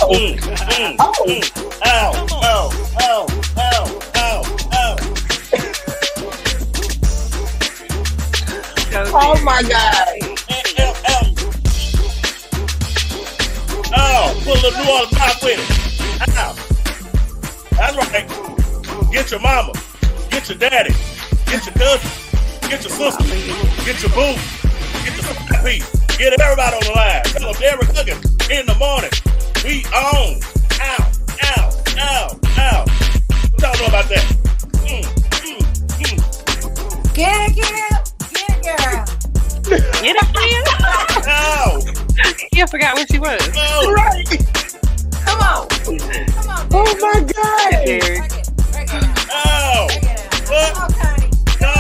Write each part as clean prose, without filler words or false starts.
Oh my God. Oh, put a little New Orleans pop with it. Ow. That's right. Get your mama. Get your daddy. Get your cousin. Get your sister. Get your boo. Get your side piece. Get everybody on the line. Tell them Derrick Huggins in the morning. We on. Ow. Ow. Ow. Ow. What y'all know about that? Get it, girl. Get it, girl. Ow. Yeah, I forgot where she was. Oh. Right. Come on. Come on. Oh my God. Derrick. Ow. Come on, Connie. No.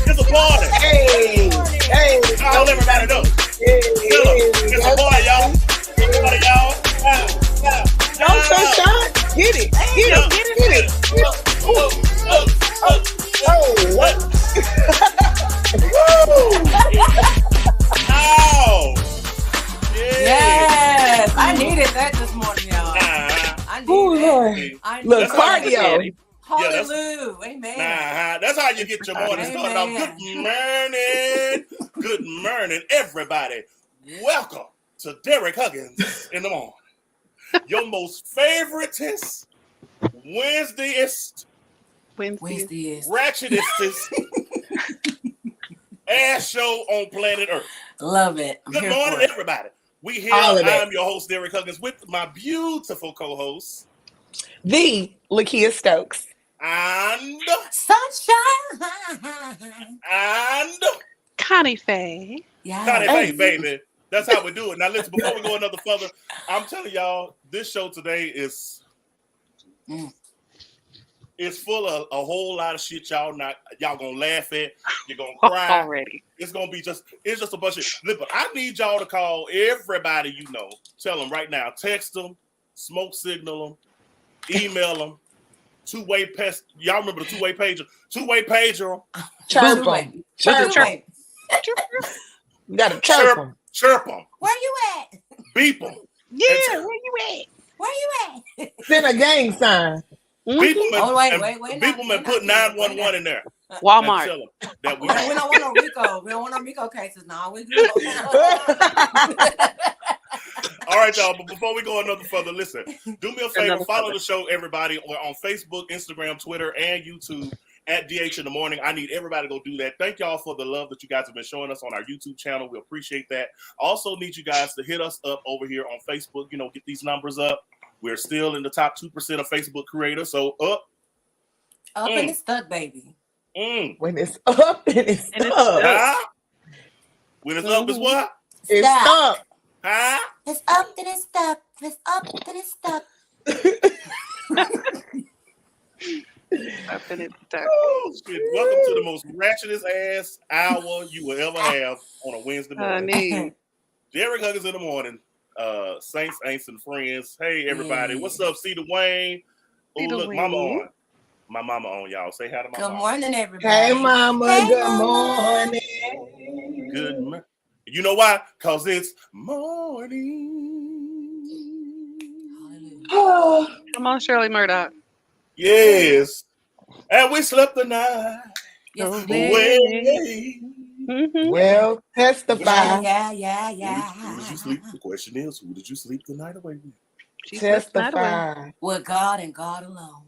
It's a party. Hey. Hey. All everybody know. It's a party, y'all. It's a party, y'all. Ow. Ow. Don't so shot. Get it. Get it. Get it. Oh, what? Ow. Yes. I needed that this morning, y'all. I needed that. I Look, needed cardio. Hallelujah. Amen. That's how you get your morning started off. Good morning. Good morning, everybody. Welcome to Derrick Huggins in the morning. Your most favoritist, Wednesdayist, ratchetest ass show on planet Earth. Love it. Good morning, everybody. We here. I'm your host, Derrick Huggins, with my beautiful co-host, the Lakia Stokes. And Sunshine. And Connie Faye. Yeah. Connie Faye, baby. That's how we do it. Now listen, before we go another further, I'm telling y'all, this show today is it's full of a whole lot of shit y'all gonna laugh at, you're gonna cry already. It's just a bunch of shit. But I need y'all to call everybody you know. Tell them right now. Text them, smoke signal them, email them. Two-way pest. Y'all remember the two-way pager? Two-way pager. Chirp them. Chirp them. You gotta chirp them. Chirp them. Where you at? Beep them. Yeah, where you at? Where you at? Send a gang sign. Beep them wait. Beep them and put 911 in there. Walmart. Tell them that we don't want no RICO. We don't want no RICO cases. No, we good. All right, y'all. But before we go another further, listen. Do me a favor. Follow the show, everybody. We're on Facebook, Instagram, Twitter, and YouTube at DH in the morning. I need everybody to go do that. Thank y'all for the love that you guys have been showing us on our YouTube channel. We appreciate that. Also need you guys to hit us up over here on Facebook. You know, get these numbers up. We're still in the top 2% of Facebook creators. So up. And it's stuck, baby. When it's up and it's stuck. When it's up, it's what? It's stuck. Huh? It's up and it's stuck. It's up and it's stuck. Up and it's stuck. Oh, shit. Welcome to the most ratchetest ass hour you will ever have on a Wednesday morning. Derrick Huggins in the morning. Saints, Aints, and Friends. Hey, everybody. What's up, Cedar Wayne? Oh, look, Mama on. My mama on, y'all. Say hi to my mama. Good morning, everybody. Hey, Mama. Hey, good Mama. morning. Good morning. You know why? Because it's morning. Come on, Shirley Murdoch. Yes. And we slept the night Yes, away. Well, testify. Yeah. Who did you sleep? The question is, who did you sleep the night away with? Testify. With God and God alone.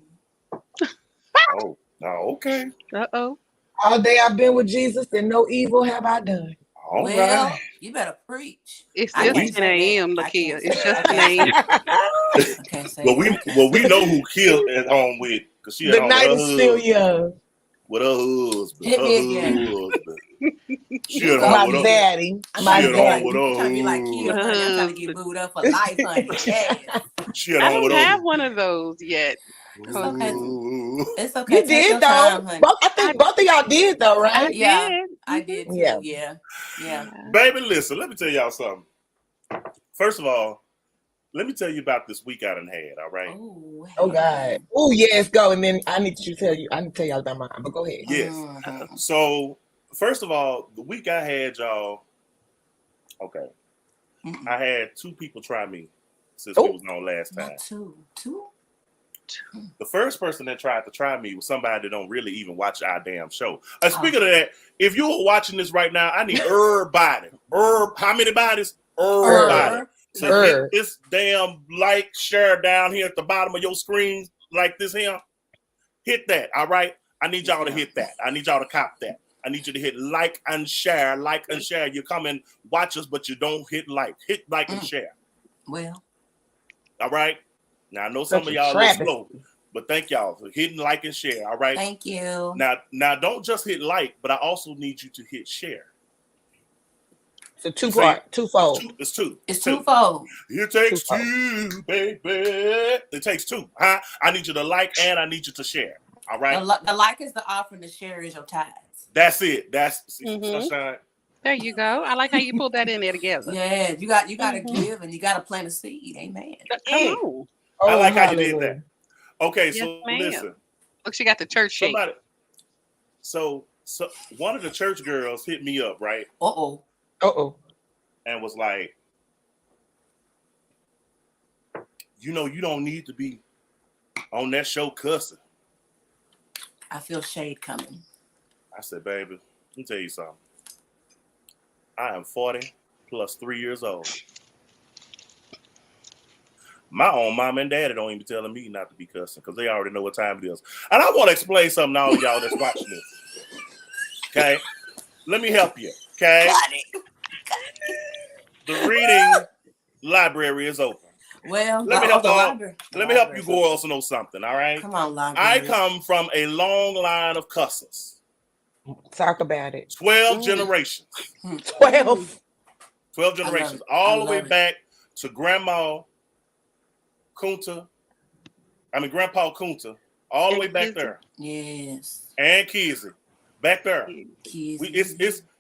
Oh, okay. Uh-oh. All day I've been with Jesus and no evil have I done. All right. You better preach. It's just 10 a.m., Lakia. It's just 10 a.m. Well, we know who killed at home with, because she at The home night with is her still husband. young. With her husband. Hit me again. She at home My with her. daddy. I'm My She at daddy. home with her. trying to be like Kia, honey. I'm trying to get booed up for life, honey. Yeah. She at I home don't with her. have one of those yet. It's okay. Ooh. It's okay. You Take did your though. time, honey. I think both of y'all did though, right? Yeah. did. I did too. Yeah. Yeah. Baby, listen, let me tell y'all something. First of all, let me tell you about this week I done had, all right? Oh God. Oh yes, go. And then I need to tell y'all about mine. But go ahead. Yes. So, first of all, the week I had, y'all, okay, I had two people try me since we was on last time. Two. The first person that tried to try me was somebody that don't really even watch our damn show. Speaking of that, if you are watching this right now, I need everybody. How many bodies? Everybody. So hit this damn like, share down here at the bottom of your screen like this here. Hit that, all right? I need y'all to hit that. I need y'all to cop that. I need you to hit like and share. Like and share. You come and watch us, but you don't hit like. Hit like and share. Well. All right? Now, I know some of y'all are slow, but thank y'all for hitting like and share, all right? Thank you. Now, don't just hit like, but I also need you to hit share. So twofold. It's two. It's twofold. It takes two, baby. It takes two. Huh? I need you to like and I need you to share, all right? The like is the offering, the share is your tithes. That's it. Sunshine. There you go. I like how you pulled that in there together. Yeah, you got to give and you got to plant a seed. Amen. Come on. I like how you did that. Okay, yes, so ma'am. Listen. Look, she got the church shape. So one of the church girls hit me up, right? And was like, you don't need to be on that show cussing. I feel shade coming. I said, baby, let me tell you something. I am 40 plus 3 years old. My own mom and daddy don't even be telling me not to be cussing because they already know what time it is. And I want to explain something to all of y'all that's watching this. Okay? Let me help you. Okay? The reading library is open. Well, let me help you girls know something, all right? Come on, library. I come from a long line of cussers. Talk about it. 12 generations. 12 generations. All the way back to Grandpa Kunta, all the way back there. Yes. And Kizzy, back there. Kizzy.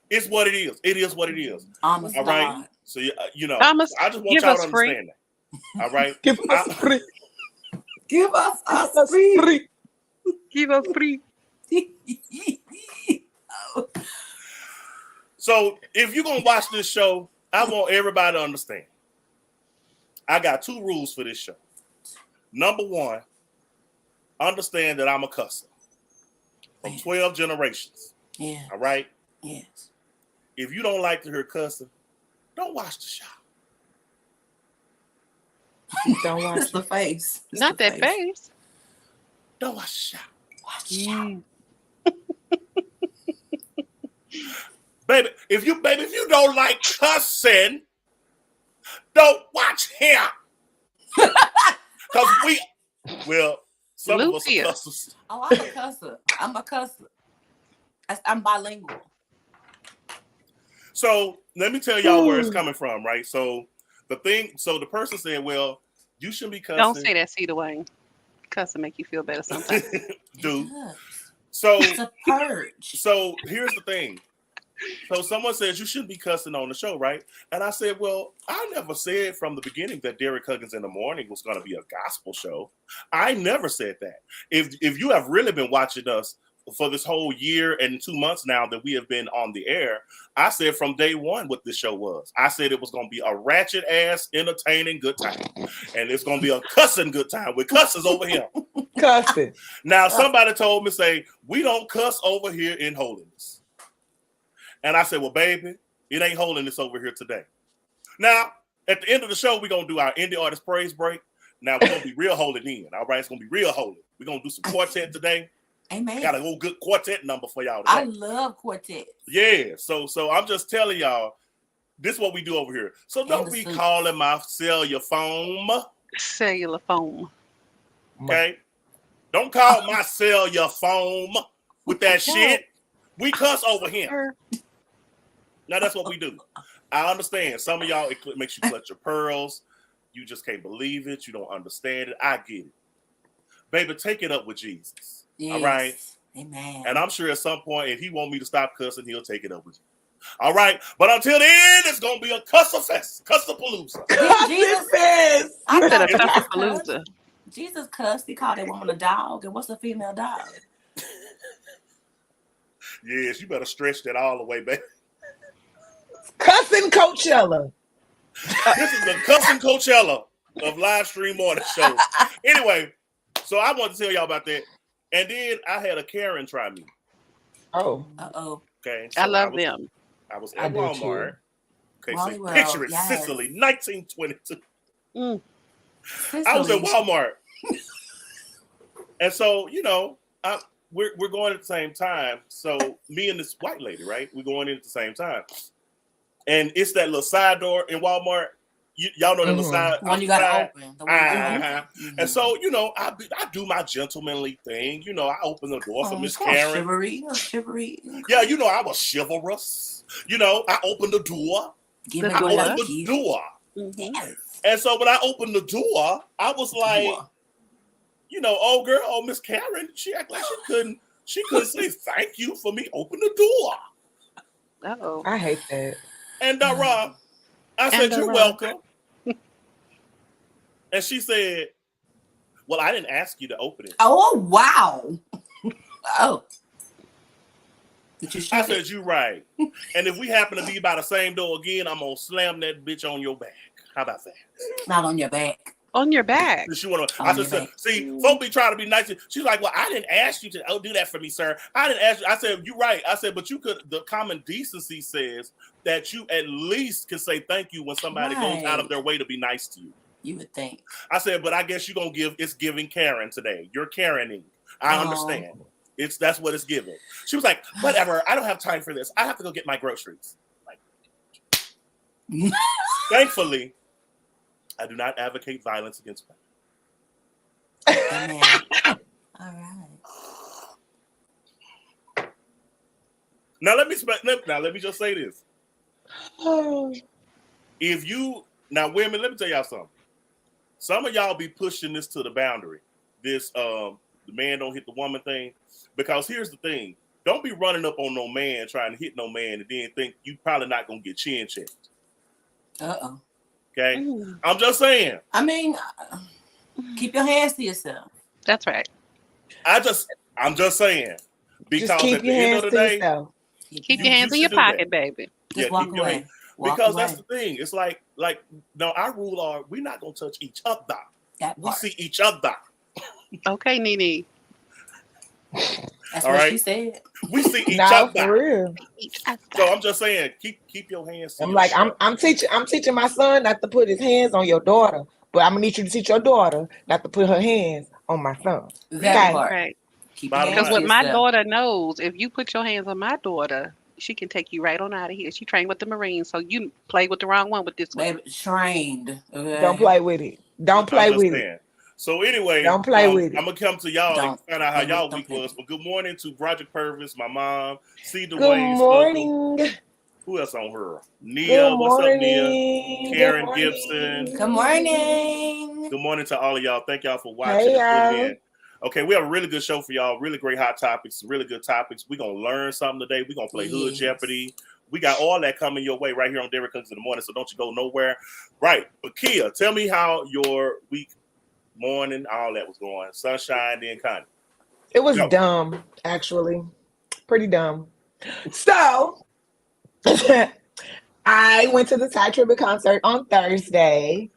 It's what it is. It is what it is. All right. So Thomas, I just want y'all to understand that. All right. Give us free. Give us free. Give us free. So if you're gonna watch this show, I want everybody to understand. I got 2 rules for this show. Number 1, understand that I'm a cusser from 12 generations. Yeah. All right? Yes. If you don't like to hear cussing, don't watch the show. Don't watch the face. Not that face. Don't watch the show. Watch the show. Baby, if you don't like cussing, don't watch him. Because some of us are cussers. Oh, I'm a cusser. I'm bilingual. So let me tell y'all where it's coming from, right? So the person said, well, you shouldn't be cussing. Don't say that, Cedar Wayne. Cussing make you feel better sometimes. Dude. So it's a purge. So here's the thing. So someone says you shouldn't be cussing on the show, right? And I said, well, I never said from the beginning that Derrick Huggins in the Morning was going to be a gospel show. I never said that. If you have really been watching us for this whole year and 2 months now that we have been on the air, I said from day one what this show was. I said it was going to be a ratchet ass, entertaining good time. And it's going to be a cussing good time with cusses over here. Cussing. Now, somebody told me, say, we don't cuss over here in holiness. And I said, well, baby, it ain't holiness over here today. Now, at the end of the show, we're going to do our indie artist praise break. Now, we're going to be real holy then. All right, it's going to be real holy. We're going to do some quartet today. Amen. Got a whole good quartet number for y'all today. I love quartets. Yeah, so I'm just telling y'all, this is what we do over here. So don't be calling my cellular phone. Cellular phone. Okay? Don't call my cellular phone with that shit. We cuss over him. Now, that's what we do. I understand. Some of y'all, it makes you clutch your pearls. You just can't believe it. You don't understand it. I get it. Baby, take it up with Jesus. Yes. All right? Amen. And I'm sure at some point, if he want me to stop cussing, he'll take it up with you. All right? But until then, it's going to be a cusser fest. Cussapalooza. Jesus cussed. He called that woman a dog. And what's a female dog? Yes, you better stretch that all the way, baby. Cussing Coachella. This is the cussing Coachella. of live stream morning shows. Anyway, so I wanted to tell y'all about that. And then I had a Karen try me. Oh. Uh-oh. Okay. So I love them. I was at Walmart. Okay, Wally so World, picture it, yes. Sicily, 1922. Sicily. I was at Walmart. And so, you know, we're going at the same time. So me and this white lady, right? We're going in at the same time. And it's that little side door in Walmart. Y'all know that little side. One you got to open. The one you gotta open. And so, you know, I do my gentlemanly thing. You know, I open the door for Miss Karen. Chivalry. Yeah, you know, I was chivalrous. You know, I opened the door. I opened the door. Yes. And so when I opened the door, I was like, you know, old girl, Miss Karen, she acted like she couldn't say thank you for me opening the door. Uh-oh. I hate that. And Rob, I said, you're welcome. And she said, well, I didn't ask you to open it. Oh, wow. Oh. I said, you're right. And if we happen to be by the same door again, I'm going to slam that bitch on your back. How about that? Not on your back. On your back. I said, see, folks be trying to be nice. She's like, well, I didn't ask you to do that for me, sir. I didn't ask you. I said, you're right. I said, but you could, the common decency says that you at least can say thank you when somebody goes out of their way to be nice to you. You would think. I said, but I guess you're going to it's giving Karen today. You're Karening. I understand. That's what it's giving. She was like, whatever. I don't have time for this. I have to go get my groceries. Like, thankfully, I do not advocate violence against women. Amen. All right. Now let me just say this. Now women, let me tell y'all something. Some of y'all be pushing this to the boundary. This the man don't hit the woman thing. Because here's the thing. Don't be running up on no man trying to hit no man and then think you probably not gonna get chin checked. Uh-oh. Okay? I'm just saying. I mean, keep your hands to yourself. That's right. I'm just saying. Because just keep at the your end hands of the to day, yourself. Keep your hands in your pocket, baby. Just walk away. Because that's the thing. It's like no, our rule are we're not gonna touch each other. We see each other. Okay, Nene. That's what she said. We see each other. For real. So I'm just saying, keep your hands. I'm like, I'm teaching my son not to put his hands on your daughter, but I'm gonna need you to teach your daughter not to put her hands on my son. That part. Right. Because what my daughter knows, if you put your hands on my daughter, she can take you right on out of here. She trained with the Marines, so you play with the wrong one with this one. Baby, trained. Okay. Don't play with it. Don't play with it. So anyway, don't play with it. I'm gonna come to y'all and find out how y'all week was. But good morning to Broderick Purvis, my mom, C. Dwayne. Good morning. Uncle. Who else on her? Nia, what's up, Nia? Karen Gibson. Good morning. Good morning to all of y'all. Thank y'all for watching. Hey, y'all. Okay, we have a really good show for y'all. Really great hot topics, really good topics. We're gonna learn something today. We're gonna play Hood Jeopardy. We got all that coming your way right here on Derrick Huggins in the morning. So don't you go nowhere. Right, but Kia, tell me how your week, morning, all that was going. Sunshine, then Connie. It was dumb, actually. Pretty dumb. So I went to the Ty Tribbett concert on Thursday,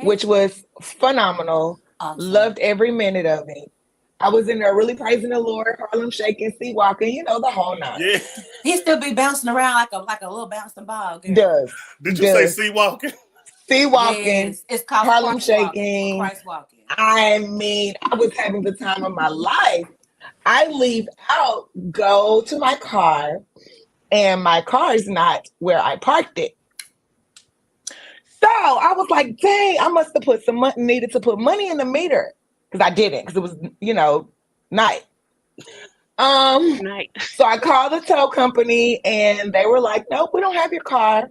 which was phenomenal. Awesome. Loved every minute of it. I was in there really praising the Lord, Harlem shaking, sea walking, you know, the whole nine. Yeah. He still be bouncing around like a little bouncing ball. Girl. Does. Did you say sea walking? Sea walking. Yes. It's called Harlem shaking. Christ walking. I mean, I was having the time of my life. I leave out, go to my car, and my car is not where I parked it. So I was like, dang, I must have put some money, needed to put money in the meter. Because I didn't, because it was, you know, night. So I called the tow company and they were like, nope, we don't have your car.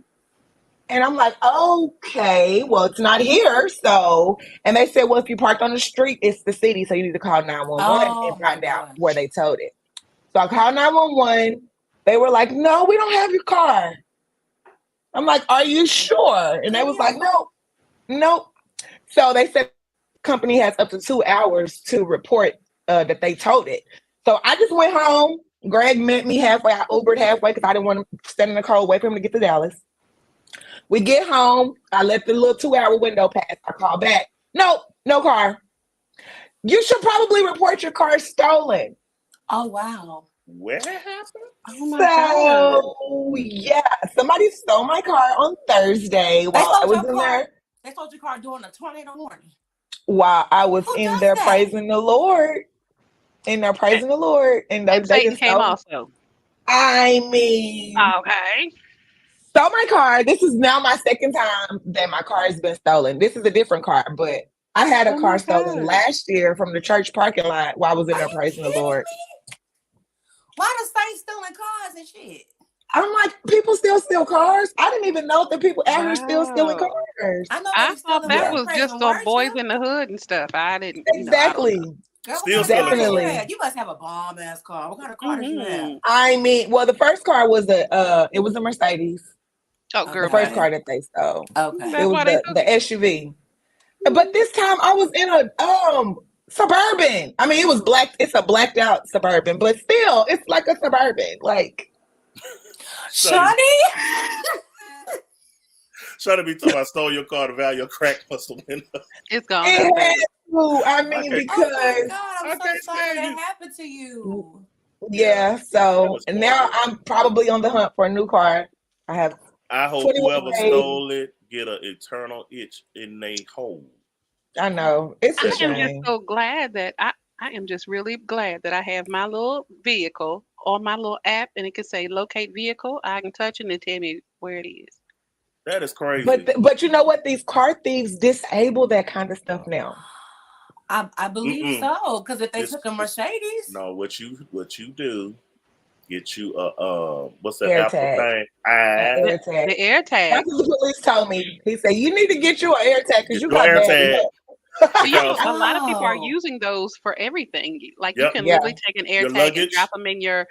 And I'm like, okay, well, it's not here. So, and they said, well, if you parked on the street, it's the city. So you need to call 911 and find out where they towed it. So I called 911. They were like, no, we don't have your car. I'm like, are you sure? And they was like, nope. So they said the company has up to 2 hours to report that they towed it. So I just went home. Greg met me halfway. I Ubered halfway because I didn't want to stand in the cold, wait for him to get to Dallas. We get home. I let the little 2 hour window pass. I call back. No car. You should probably report your car stolen. Oh, wow. What happened? Oh my God. Yeah, somebody stole my car on Thursday while I was in there. They stole your car during a tornado warning. While I was in there praising the Lord. And they Satan came also. I mean, okay. Stole my car. This is now my second time that my car has been stolen. This is a different car, but I had a car stolen last year from the church parking lot while I was in there praising the Lord. Why the state stealing cars and shit? I'm like, people still steal cars. I didn't even know that people out here still stealing cars. I thought that was just on Boys in the Hood and stuff. I didn't. Exactly. Girl, definitely. You must have a bomb ass car. What kind of car did you have? I mean, well, the first car was it was a Mercedes. Oh, girl. The first car that they stole. Okay. It was the SUV. But this time I was in a Suburban. I mean, it was black. It's a blacked out Suburban, but still, it's like a Suburban. Like, Shawty? Shawty be talking, I stole your car, the value of crack plus the window. It's gone. I mean, because oh my God, I'm so sorry that happened to you. Yeah, so and now I'm probably on the hunt for a new car. I hope whoever stole it get an eternal itch in their hole. I know. It's a shame. I am just so glad that I am just really glad that I have my little vehicle on my little app and it can say locate vehicle. I can touch it and tell me where it is. That is crazy. But you know what? These car thieves disable that kind of stuff now. I believe so, because if they took a Mercedes. No, what you do, get you what's that Apple thing? The AirTag. That's what the police told me. He said you need to get you an AirTag because you got AirTag. A lot of people are using those for everything. Like you can literally take an AirTag and drop them in your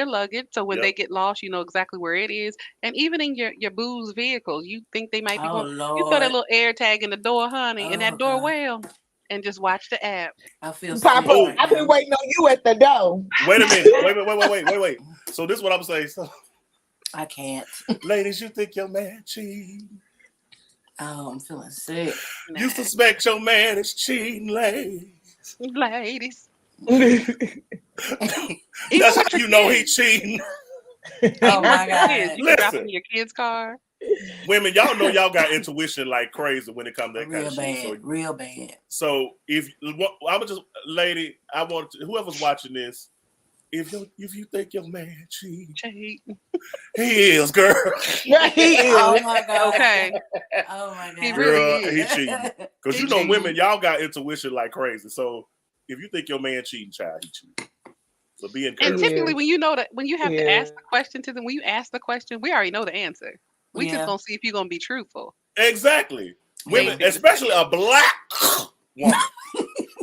luggage. So when they get lost, you know exactly where it is. And even in your boo's vehicles, you think they might be going. You throw that little AirTag in the door, honey, in that door well, and just watch the app. I feel Papa, I've been waiting on you at the door. Wait a minute. Wait. So this is what I'm saying. So, I can't. Ladies, you think your man cheating? Oh, I'm feeling sick. You suspect your man is cheating, ladies. That's how you know he's cheating. Oh my God! You dropping your kid's car. Women, y'all know y'all got intuition like crazy when it comes to that kind of shit. So, real bad. So if I'm just, lady, I want to, whoever's watching this, if you think your man cheating, he is, girl. Yeah, he is. Oh my God. Okay. Oh my God. He really is. He cheating. Because you know, women, y'all got intuition like crazy. So if you think your man cheating, child, he cheating. So be encouraged. And typically, when you know that, when you have to ask the question to them, when you ask the question, we already know the answer. We just gonna see if you're gonna be truthful. Exactly. Women, especially a black woman.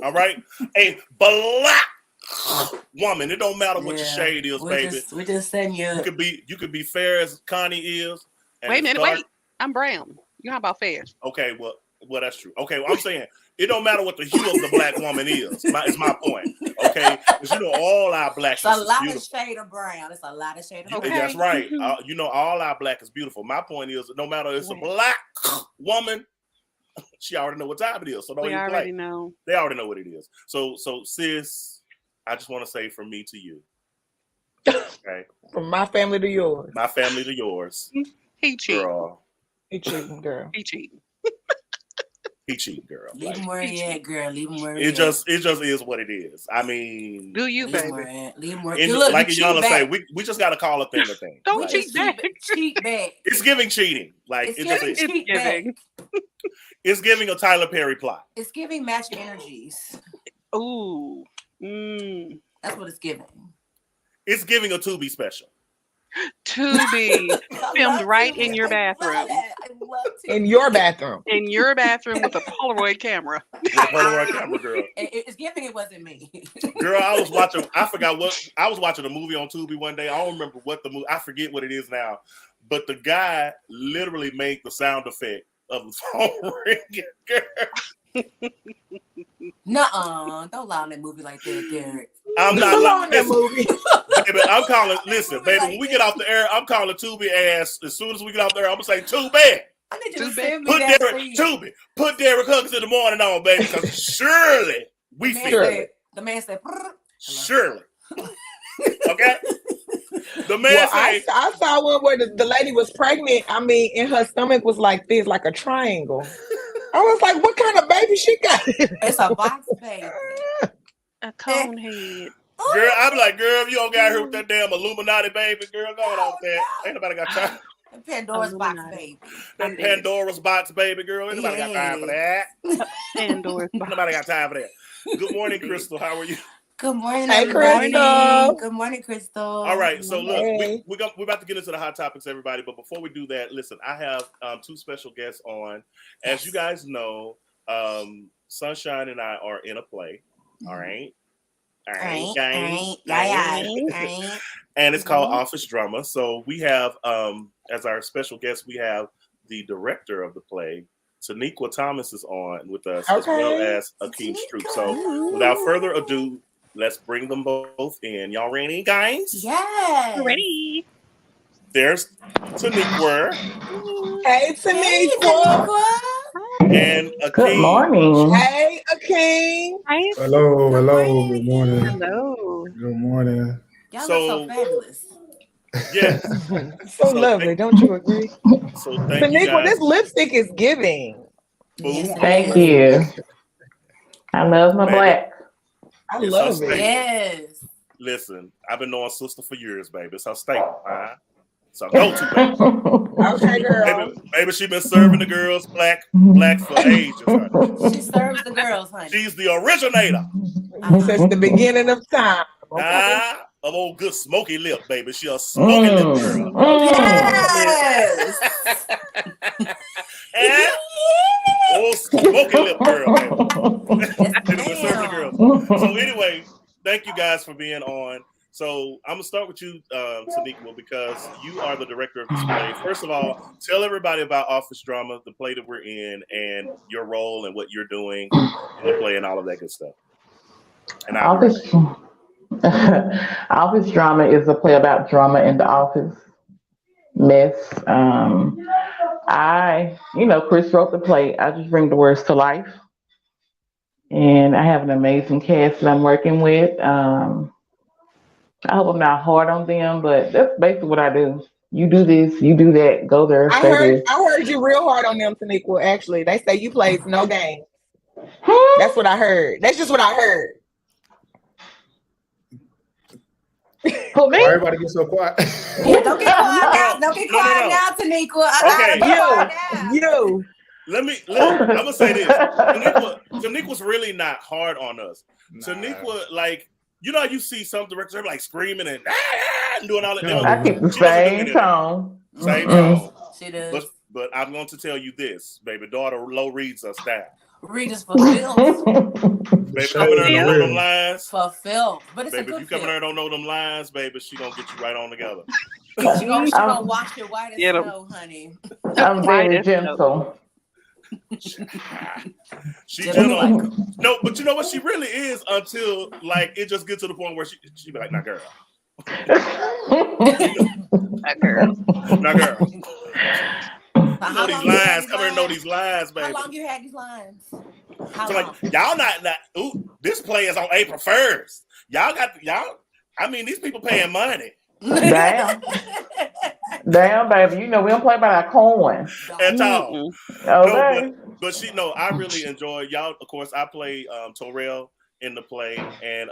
All right, a black woman. It don't matter what your shade is, baby. We just saying you could be fair as Connie is. Wait a minute, wait. I'm brown. You know about fair? Okay, well that's true. Okay, well, I'm saying it don't matter what the hue of the black woman is. Is my point. Okay, because you know all our black. It's a lot of shade of brown. It's a lot of shade of brown. That's right. You know all our black is beautiful. My point is, no matter if it's a black woman, she already know what time it is. So don't even play. They already know what it is. So sis, I just want to say from me to you. Okay. From my family to yours. My family to yours. He cheating. Girl. He cheating, girl. He cheating. He cheating, girl. Leave him where he at, girl. Leave him where he at. It just is what it is. I mean, do you, baby? Leave him where like y'all say, we just gotta call a thing a thing. Don't cheat back. Cheat back. It's giving cheating. Like it's giving. It's giving a Tyler Perry plot. It's giving match energies. Ooh. That's what it's giving. It's giving a Tubi special. Tubi filmed right in your bathroom. In your bathroom. In your bathroom with a Polaroid camera. Polaroid camera, girl. It's giving it wasn't me. Girl, I was watching a movie on Tubi one day. I don't remember what the movie, I forget what it is now. But the guy literally made the sound effect of the phone ringing, girl. Nuh-uh. Don't lie on that movie like that, Derrick. I'm not lying on that movie. Baby, I'm calling, listen, baby, when we get off the air, I'm calling Tubi ass. As soon as we get off the air, I'm going to say, too bad. I need you to send me Put that Derrick, Tubi, put Derrick Huggins in the morning on, baby, because surely we feel the man said, surely. Okay? The man said, I saw one where the lady was pregnant. I mean, and her stomach was like this, like a triangle. I was like, what kind of baby she got? It's a box baby. A cone head. Girl, I'm like, girl, if you don't got here with that damn Illuminati baby, girl, go on with that. Ain't nobody got time. Pandora's box baby. That Pandora's box baby, girl. Ain't nobody got time for that. Pandora's box. Nobody got time for that. Good morning, Crystal. How are you? Good morning, hey, everybody. Crystal. Good morning, Crystal. All right, so look, we're about to get into the hot topics, everybody. But before we do that, listen, I have two special guests on. As you guys know, Sunshine and I are in a play. All right. And it's called Office Drama. So we have, as our special guest, we have the director of the play, Taniqua Thomas, is on with us, as well as Akeem Stroop. So without further ado, let's bring them both in. Y'all ready, guys? Yes. Ready. There's Taniqua. Hey, Taniqua. And Akeem. Good morning. Hey, Akeem. Hi. Hello. Good morning. Hello. Good morning. Y'all look so fabulous. Yes. so lovely, don't you agree? So thank you guys. This lipstick is giving. Thank you. I love my black. I love it. Yes. Listen, I've been knowing sister for years, baby. It's her staple. So go to baby. Okay, girl. Maybe she been serving the girls black for ages. Honey. She serves the girls, honey. She's the originator. Since the beginning of time. Of old good smoky lip, baby. She a smoky lip girl. Yes. Old smoky lip girl, baby. So anyway, thank you guys for being on. So I'm gonna start with you, Taniqua, because you are the director of this play. First of all, tell everybody about Office Drama, the play that we're in, and your role and what you're doing in the play and all of that good stuff. And Office Drama is a play about drama in the office, mess. Chris wrote the play. I just bring the words to life, and I have an amazing cast that I'm working with. I hope I'm not hard on them, but that's basically what I do. You do this, you do that, go there. I heard you real hard on them, Taniqua. Actually, they say you played no game. That's what I heard. That's just what I heard. Who, me? Everybody get so quiet. Yeah, don't get quiet now. Don't get quiet now, Taniqua. You. I'm gonna say this. Taniqua's really not hard on us. Nah. Taniqua, like, you know, you see some directors are like screaming and doing all that. I keep the same tone. Same tone. She does. But I'm going to tell you this, baby. Daughter Low reads us down. Read us for films. Baby, coming there don't know them lines. For film. But it's baby, a good if you coming there don't know them lines, baby, she gonna get you right on together. She gonna wash your white as snow, honey. I'm very gentle. She gentle. No, but you know what she really is until like it just gets to the point where she be like, nah, girl. Not girl. Nah, girl. You know these lines. Come here and know these lines, baby. How long you had these lines? So like, y'all not. Ooh, this play is on April 1st. I mean, these people paying money. Damn, baby. You know we don't play by our coin at all. Okay. No, I really enjoy y'all. Of course, I play Terrell in the play, and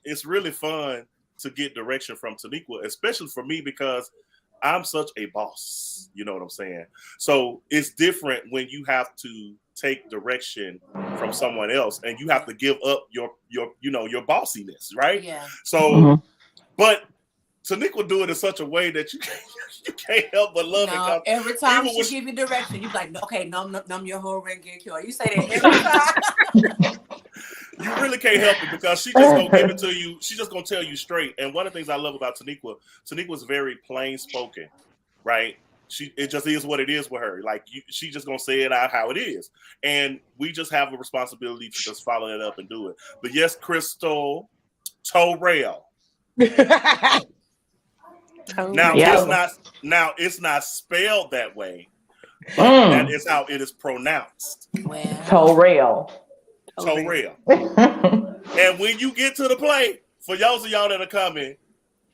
it's really fun to get direction from Taniqua, especially for me because I'm such a boss. You know what I'm saying? So it's different when you have to take direction from someone else, and you have to give up your bossiness, right? Yeah. So, but Taniqua do it in such a way that you can't help but love it. Every time she give you direction, you be like, okay, numb your whole ring, get killed. You say that every time. You really can't help it because she just gonna give it to you. She just gonna tell you straight. And one of the things I love about Taniqua's very plain spoken, right? It just is what it is with her. Like she just gonna say it out how it is, and we just have a responsibility to just follow it up and do it. But yes, Crystal Terrell. Now it's not spelled that way, But that is how it is pronounced. Torrell. And when you get to the play, for those of y'all that are coming,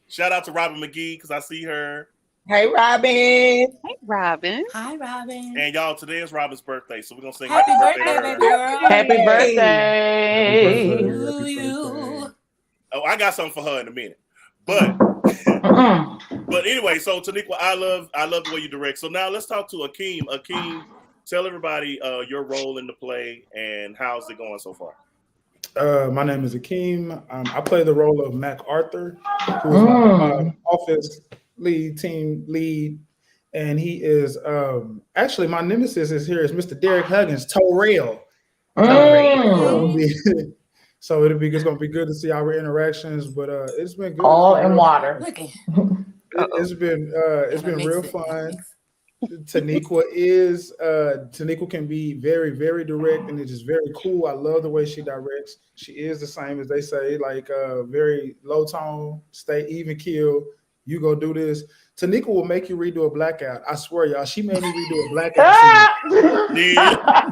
shout out to Robin McGee because I see her. Hey, Robin. Hey, Robin. Hi, Robin. And y'all, today is Robin's birthday, so we're gonna sing happy birthday, baby girl. Happy birthday to you. Oh, I got something for her in a minute. But anyway, so Taniqua, I love the way you direct. So now let's talk to Akeem. Akeem, tell everybody your role in the play and how's it going so far. My name is Akeem. I play the role of Mac Arthur, who is my office team lead, and he is actually my nemesis is here is Mr. Derrick Huggins, Torrell. So it's going to be good to see our interactions, but it's been good. All in water. It's been real fun. Taniqua can be very, very direct, and it's just very cool. I love the way she directs. She is the same as they say, like very low tone, stay even keel. You go do this. Taniqua will make you redo a blackout. I swear, y'all. She made me redo a blackout.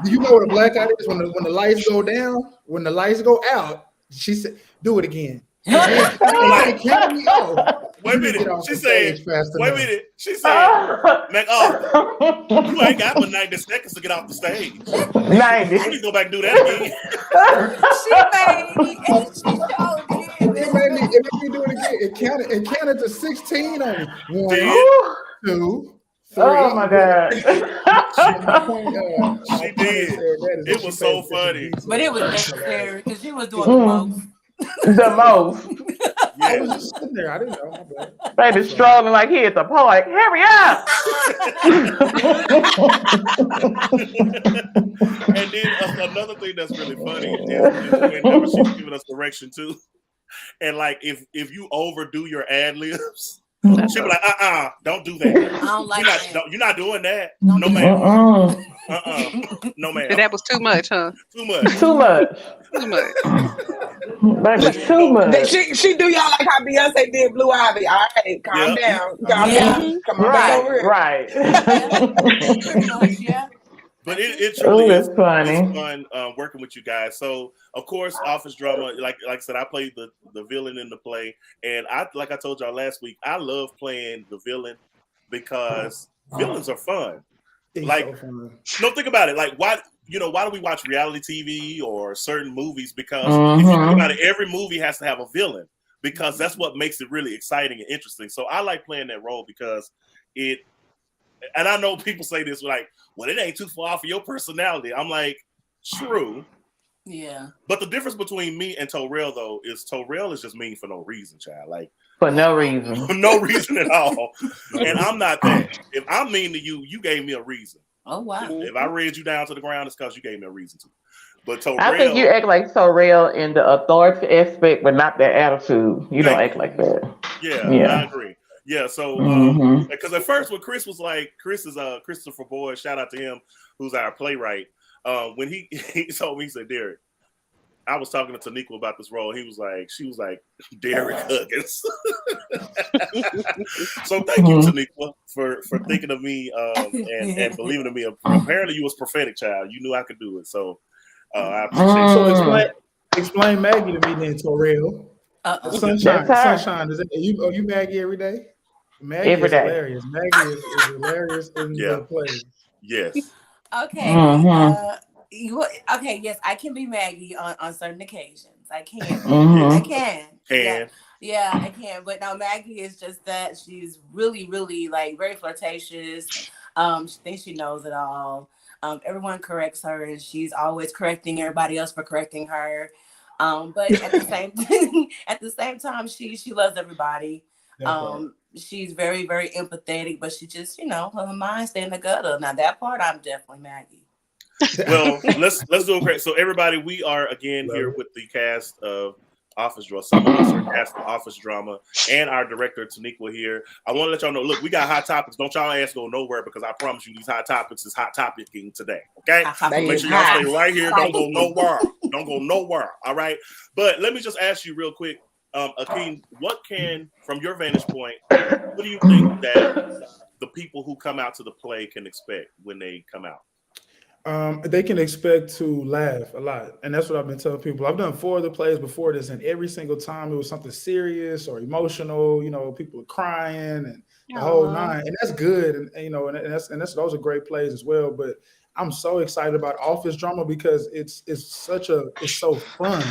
Do you know what a blackout is? When the lights go down, when the lights go out, she said, "Do it again." Wait a minute. She said, "Man, you ain't got but 90 seconds to get off the stage. 90. You need to go back and do that again." It made me do it again. It counted to 16 on me. 1, 2, 3. Oh my God. She did. It was so funny. But it was necessary because she was doing the most. The most. I was just sitting there. I didn't know. Baby strolling like he at the park. Hurry up. And then another thing that's really funny is whenever she's giving us direction too. And like if you overdo your ad libs, she'll be like, don't do that. I don't like that. You're not doing that. No ma'am. No ma'am. That was too much, huh? Too much. Baby, too much. She do y'all like how Beyonce did Blue Ivy. All right, calm down. Calm down. Come on back over here. Right. Yeah. But it truly is funny. It's fun working with you guys. So of course, office drama, like I said, I played the villain in the play, and like I told y'all last week, I love playing the villain because villains are fun. Like, no, think about it. Like, why do we watch reality TV or certain movies? Because if you think about it, every movie has to have a villain because that's what makes it really exciting and interesting. So I like playing that role because it. And I know people say this like, well, it ain't too far off of your personality. I'm like, true. Yeah. But the difference between me and Torrell, though, is Torrell is just mean for no reason, child. Like, for no reason. For no reason at all. And I'm not that. If I'm mean to you, you gave me a reason. Oh, wow. If I read you down to the ground, it's because you gave me a reason to. But Torrell, I think you act like Torrell in the authority aspect, but not that attitude. You don't act like that. Yeah, I agree. Yeah, so because at first when Chris was like, Chris is Christopher Boyd, shout out to him, who's our playwright. When he told me, he said, Derrick, I was talking to Taniqua about this role. She was like, Derrick Huggins. So thank you, Taniqua, for thinking of me and believing in me. Apparently you was prophetic, child. You knew I could do it. So I appreciate it. So explain Maggie to me then, Torrell. Sunshine. Are you Maggie every day? Maggie every is day. Hilarious. Maggie is hilarious in the play. Yes. Okay. Okay. Yes, I can be Maggie on certain occasions. I can. I can. Yeah, I can. But now Maggie is just that she's really, really like very flirtatious. She thinks she knows it all. Everyone corrects her, and she's always correcting everybody else for correcting her. But at the same time, she loves everybody. She's very, very empathetic, but she just, her mind stay in the gutter. Now that part, I'm definitely Maggie. Well, let's do it great. So everybody, we are again here with the cast of Office Drama. Some of us are cast of Office Drama, and our director Taniqua here. I want to let y'all know. Look, we got hot topics. Don't y'all ask go nowhere because I promise you these hot topics is hot topicing today. Okay, make sure y'all stay right here. Don't go nowhere. Don't go nowhere. All right. But let me just ask you real quick, Akeem, what can, from your vantage point, what do you think that the people who come out to the play can expect when they come out? They can expect to laugh a lot. And that's what I've been telling people. I've done 4 of the plays before this, and every single time it was something serious or emotional, people are crying and the whole 9. And that's good. And that's those are great plays as well. But I'm so excited about office drama because it's so fun.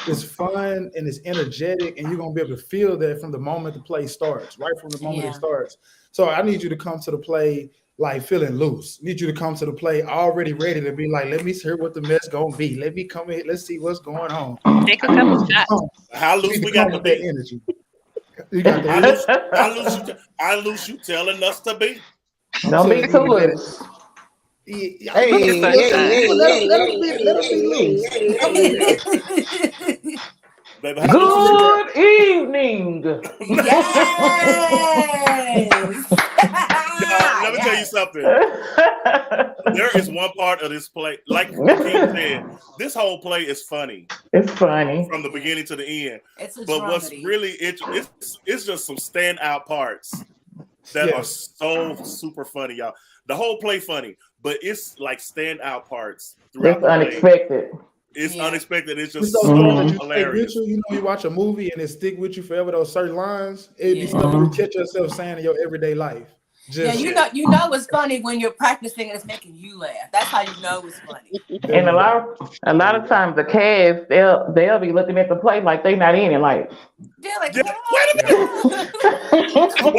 It's fun and it's energetic, and you're gonna be able to feel that from the moment the play starts, right from the moment it starts. So I need you to come to the play like feeling loose. I need you to come to the play already ready to be like, let me hear what the mess gonna be. Let me come in. Let's see what's going on. Take a couple shots. How loose we got to be? That energy. You got how loose you telling us to be? Don't be too loose. Let us be loose. Baby, good evening. Let me tell you something. There is one part of this play, like King said, this whole play is funny. It's funny from the beginning to the end. But what's really interesting, it's just some standout parts that are so super funny, y'all. The whole play funny, but it's like standout parts throughout the unexpected. Play. It's unexpected. It's just so hilarious. You watch a movie and it stick with you forever. Those certain lines, it'd be stuff you catch yourself saying in your everyday life. You know it's funny when you're practicing and it's making you laugh. That's how you know it's funny. And a lot of times the cast they'll be looking at the play like they not in it. Like, wait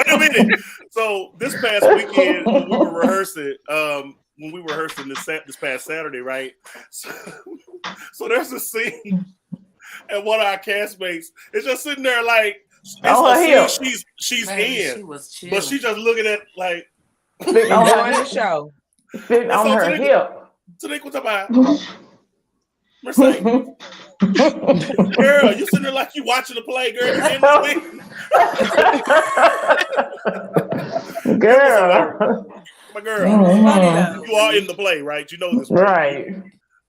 a minute. So this past weekend when we were rehearsing, this past Saturday, right? So there's a scene, and one of our castmates is just sitting there like. She's in, but she's just looking at like enjoying the show, sitting on her hip. Tanique, what's up, Mercedes? Girl, you sitting there like you watching the play, girl. You in the girl, my girl, you are in the play, right? You know this, right?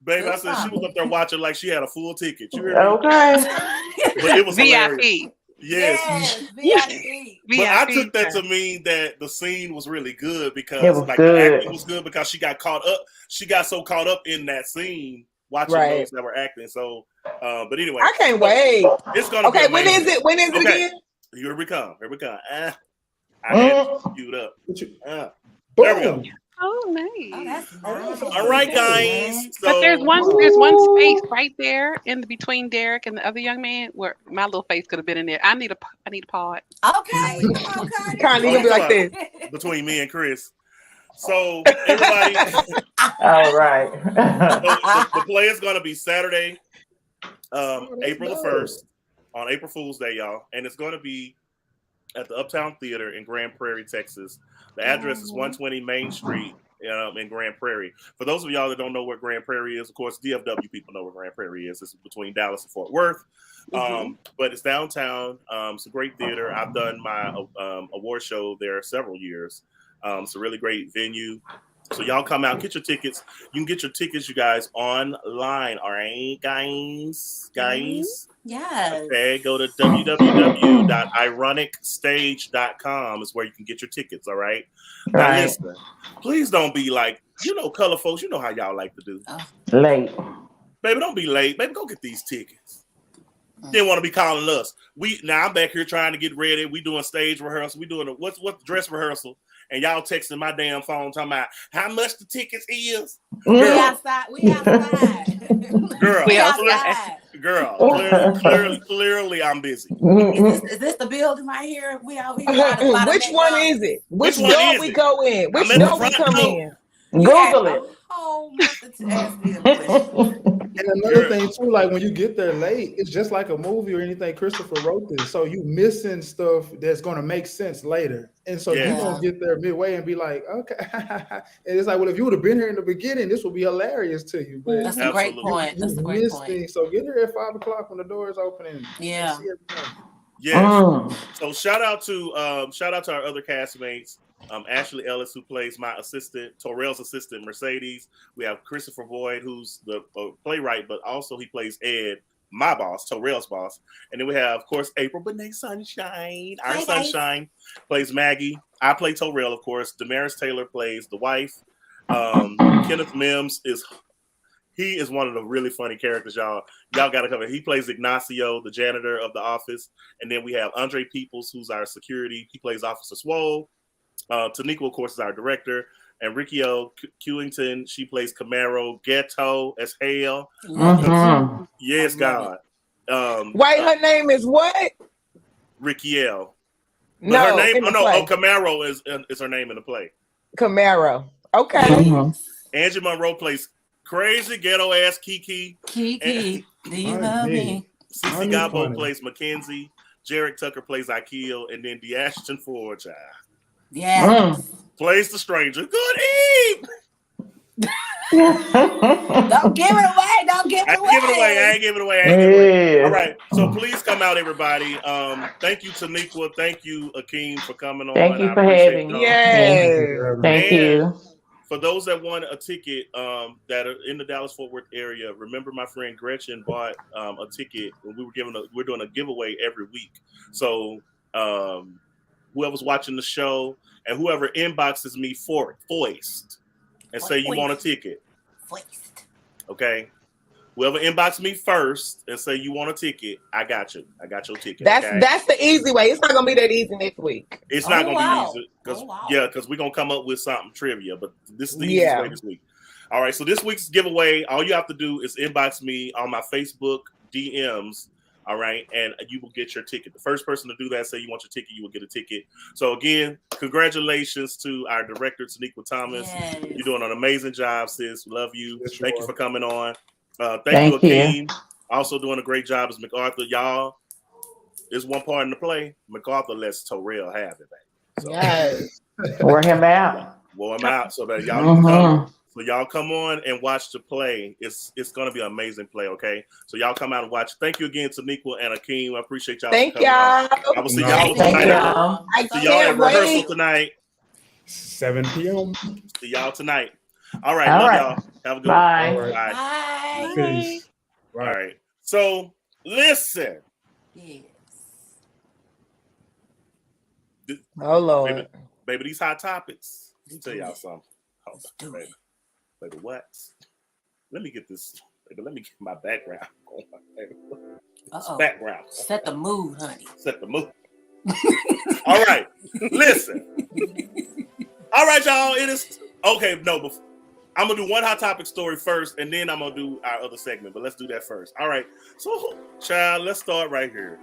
Baby, I said she was up there watching like she had a full ticket. You hear me? Okay, but it was VIP. Hilarious. Yes. VIP. But I took that to mean that the scene was really good because the acting was good because she got caught up. She got so caught up in that scene watching those that were acting. So, but anyway, I can't wait. It's gonna be when is it? When is it again? Here we come. I had it queued up. There we go. Oh, nice. Oh, that's nice. All right, guys. So, but there's one space right there in between Derrick and the other young man where my little face could have been in there. I need a pod. Okay. Connie, you'll be like this between me and Chris. So everybody. All right. The play is going to be Saturday, April the 1st, on April Fool's Day, y'all, and it's going to be at the Uptown Theater in Grand Prairie, Texas. The address is 120 Main Street in Grand Prairie. For those of y'all that don't know what Grand Prairie is, of course, DFW people know what Grand Prairie is. It's between Dallas and Fort Worth. But it's downtown. It's a great theater. I've done my award show there several years. It's a really great venue. So y'all come out, get your tickets. You can get your tickets, you guys, online. All right, guys? Yes. Okay, go to www.ironicstage.com is where you can get your tickets, all right? Now listen, please don't be like, color folks, you know how y'all like to do. Late. Baby, don't be late. Baby, go get these tickets. You didn't want to be calling us. Now I'm back here trying to get ready. We doing stage rehearsal. We doing what's dress rehearsal. And y'all texting my damn phone talking about how much the tickets is. We outside. Girl, clearly I'm busy. Is this the building right here? We out here. Which one is it? Which door we go in? Which door we come in? Google it. And another thing too, like when you get there late, it's just like a movie or anything. Christopher wrote this, so you missing stuff that's going to make sense later, and so you're gonna get there midway and be like, okay. And it's like, well, if you would have been here in the beginning, this would be hilarious to you. But that's a great point. That's a great point. Things, so get here at 5:00 when the doors open and see everything. Yeah. So shout out to our other castmates. Ashley Ellis, who plays my assistant, Torrell's assistant, Mercedes. We have Christopher Boyd, who's the playwright, but also he plays Ed, my boss, Torrell's boss. And then we have, of course, April Benet Sunshine, our Sunshine, plays Maggie. I play Torrell, of course. Damaris Taylor plays the wife. Kenneth Mims is one of the really funny characters, y'all. Y'all got to cover. He plays Ignacio, the janitor of the office. And then we have Andre Peoples, who's our security. He plays Officer Swole. Taniqua, of course, is our director. And Ricky O. Quillington, she plays Camaro. Ghetto as hell. Yes, God. Wait, her name is what? Ricky L. But no, her name. Camaro is her name in the play. Camaro. Okay. Angie Monroe plays crazy ghetto ass Kiki. Kiki, do you love me? Cece Gabo plays Mackenzie. Derrick Tucker plays Akil, and then Ashton Ford, child. Yeah. Plays the stranger. Good Eve. Don't give it away. Don't give it away. I ain't give it away. All right. So please come out, everybody. Thank you, Taniqua. Thank you, Akeem, for coming on. Thank you for having me. Thank you. For those that want a ticket that are in the Dallas-Fort Worth area, remember my friend Gretchen bought a ticket. We're doing a giveaway every week. So whoever's watching the show and whoever inboxes me for it, Foist, and say you want a ticket. Foist. Okay. Whoever inbox me first and say you want a ticket, I got you. I got your ticket. That's the easy way. It's not gonna be that easy next week. It's not gonna be easy because we're gonna come up with something trivia. But this is the easiest way this week. All right. So this week's giveaway, all you have to do is inbox me on my Facebook DMs. All right, and you will get your ticket. The first person to do that, say you want your ticket, you will get a ticket. So again, congratulations to our director, Taniqua Thomas. Yes. You're doing an amazing job, sis. Love you. Yes, Thank you for coming on. Thank you, Akeem. Also doing a great job as MacArthur. Y'all, there's one part in the play. MacArthur lets Torrell have it, baby. So, yes. Wore him out. Wore him out so that y'all can come. So y'all come on and watch the play. It's going to be an amazing play, okay? So y'all come out and watch. Thank you again, Taniqua and Akeem. I appreciate y'all. Thank y'all. I will see y'all tonight. See y'all at rehearsal tonight. 7 p.m. See y'all tonight. All right. Love y'all. Have a good one. Bye. Bye. Peace. All right. So listen. Yes. Oh Lord. Baby, these hot topics. Let me tell y'all something. Let's do it. Baby, what? Let me get this. Baby, let me get my background going. Background. Set the mood, honey. Set the mood. All right. Listen. All right, y'all. It is okay. No, I'm gonna do one hot topic story first, and then I'm gonna do our other segment. But let's do that first. All right. So, child, let's start right here.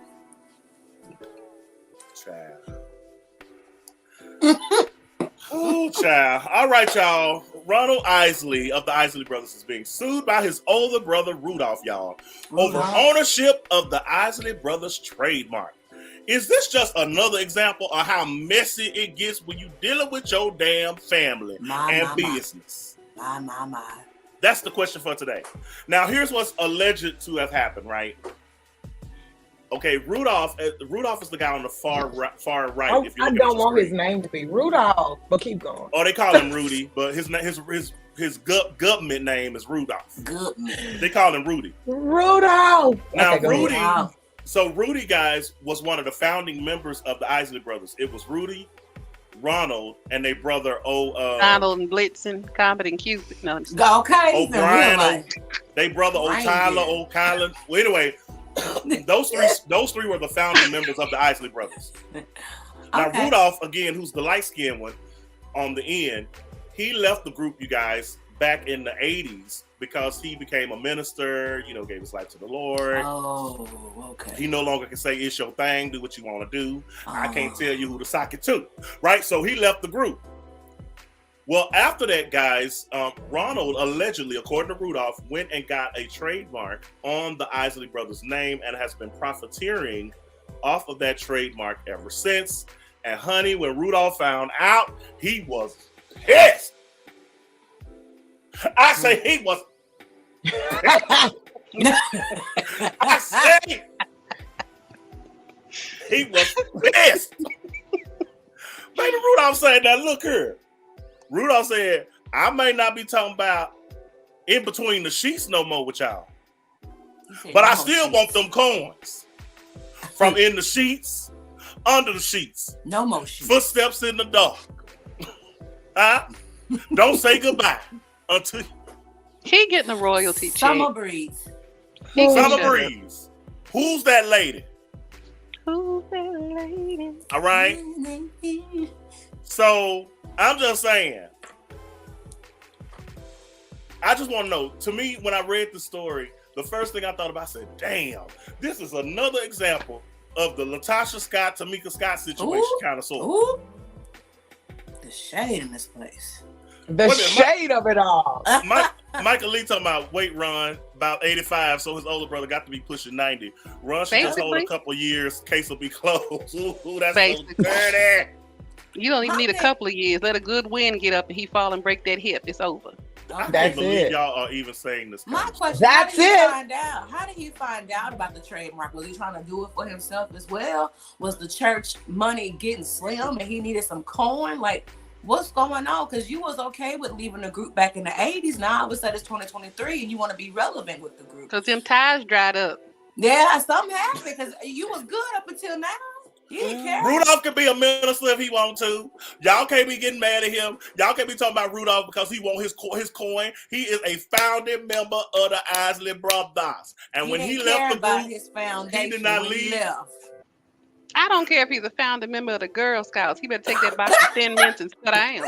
Child. Oh, child. All right, y'all. Ronald Isley of the Isley Brothers is being sued by his older brother, Rudolph, y'all, over ownership of the Isley Brothers trademark. Is this just another example of how messy it gets when you dealing with your damn family and business? My. That's the question for today. Now, here's what's alleged to have happened, right? Okay, Rudolph is the guy on the far right. Oh, I don't want his name to be Rudolph, but keep going. Oh, they call him Rudy, but his government name is Rudolph. They call him Rudy. Rudolph. Now, okay, Rudy. So Rudy, guys, was one of the founding members of the Isley Brothers. It was Rudy, Ronald, and their brother Donald and Blitzen, Comet and Cupid. No, okay. O'Brien, they brother O'Tyler, O'Kylan. Well, anyway. Those three were the founding members of the Isley Brothers. Now, Rudolph, again, who's the light-skinned one on the end, he left the group, you guys, back in the 80s because he became a minister, gave his life to the Lord. Oh, okay. He no longer can say, it's your thing, do what you want to do. I can't tell you who to sock it to, right? So he left the group. Well, after that, guys, Ronald allegedly, according to Rudolph, went and got a trademark on the Isley Brothers name and has been profiteering off of that trademark ever since. And honey, when Rudolph found out, he was pissed. I say he was pissed. I say he was pissed. Baby, Rudolph said, now look here. Rudolph said, I may not be talking about in between the sheets no more with y'all, but I still want them coins from in the sheets, under the sheets. No more sheets. Footsteps in the dark. Huh? Don't say goodbye until he getting a royalty check. Summer breeze. Summer breeze. Who's that lady? Who's that lady? All right. So I'm just saying. I just want to know. To me, when I read the story, the first thing I thought about, I said, "Damn, this is another example of the Latasha Scott, Tamika Scott situation, kind of sort. Ooh. The shade in this place. The shade of it all. Michael Lee talking about weight run about 85, so his older brother got to be pushing 90. Run should just hold a couple of years, case will be closed. Ooh, that's so dirty. You don't even need a couple of years. Let a good wind get up and he fall and break that hip. It's over. I can't believe y'all are even saying this. My question: That's it. How did he find out about the trademark? Was he trying to do it for himself as well? Was the church money getting slim and he needed some coin? Like, what's going on? Because you was okay with leaving the group back in the 80s. Now I would say it's 2023 and you want to be relevant with the group. Because them ties dried up. Yeah, something happened because you was good up until now. He didn't care. Rudolph could be a minister if he want to. Y'all can't be getting mad at him. Y'all can't be talking about Rudolph because he want his coin. He is a founding member of the Isley Brothers. And when he left the group, his foundation, he did not leave. I don't care if he's a founding member of the Girl Scouts. He better take that box of 10 minutes and sit down.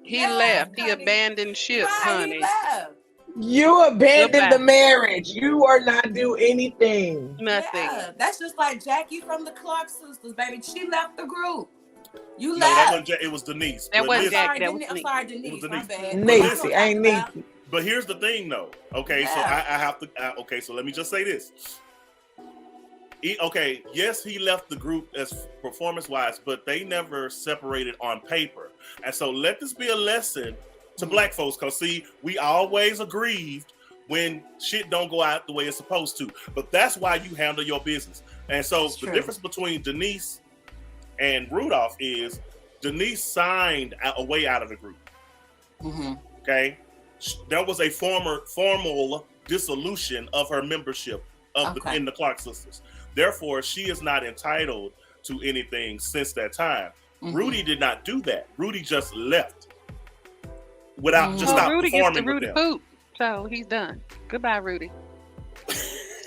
He left. He abandoned ship, honey. He left. You abandoned the marriage. You are not doing anything. Nothing. Yeah, that's just like Jackie from the Clark sisters, baby. She left the group. You left. That wasn't it was Denise. That wasn't Jackie. I'm sorry, Denise. My bad. Niecy, ain't Niecy. But here's the thing, though. Okay, so I have to. Okay, so let me just say this. Yes, he left the group as performance-wise, but they never separated on paper. And so let this be a lesson to black folks, because see, we always aggrieved when shit don't go out the way it's supposed to. But that's why you handle your business. And so the difference between Denise and Rudolph is Denise signed a way out of the group. Mm-hmm. Okay, there was a formal dissolution of her membership of in the Clark sisters. Therefore, she is not entitled to anything since that time. Mm-hmm. Rudy did not do that. Rudy just left without just stop Rudy performing gets the Rudy with them. poop, so he's done. Goodbye, Rudy.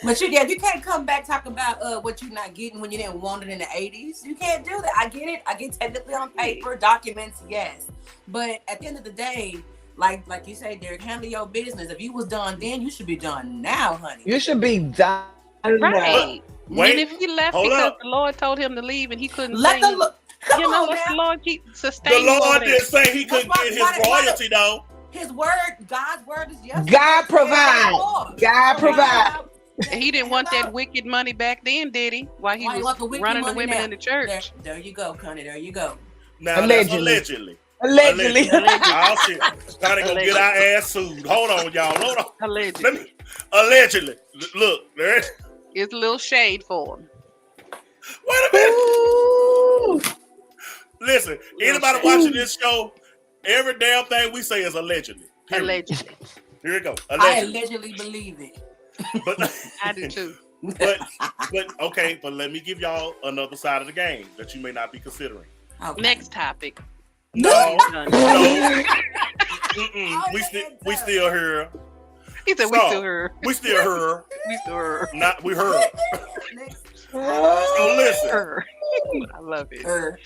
But you can't come back talk about what you're not getting when you didn't want it in the 80s. You can't do that. I get it. I get technically on paper, documents, yes. But at the end of the day, like you say, Derrick, handle your business. If you was done then, you should be done now, honey. You should be done. Right. Wait, and if he left because the Lord told him to leave and he couldn't let the Lord keep sustaining. The Lord didn't say he couldn't get his royalty though. His word, God's word is yes. God provide. God provide. And he didn't want that wicked money back then, did he? While he was running the women in the church. There you go, Connie. There you go. Now allegedly. Allegedly. Oh shit. Connie gonna get our ass sued. Hold on, y'all. Hold on. Allegedly. Allegedly. Look, there. It's a little shade for him. Wait a minute. Ooh. Listen, anybody watching this show, every damn thing we say is allegedly. Period. Allegedly. Here we go. Allegedly. I allegedly believe it. But I do too. But let me give y'all another side of the game that you may not be considering. Okay. Next topic. No. We still here. He said we still here. We still here. We still here. Not we heard. So listen. I love it.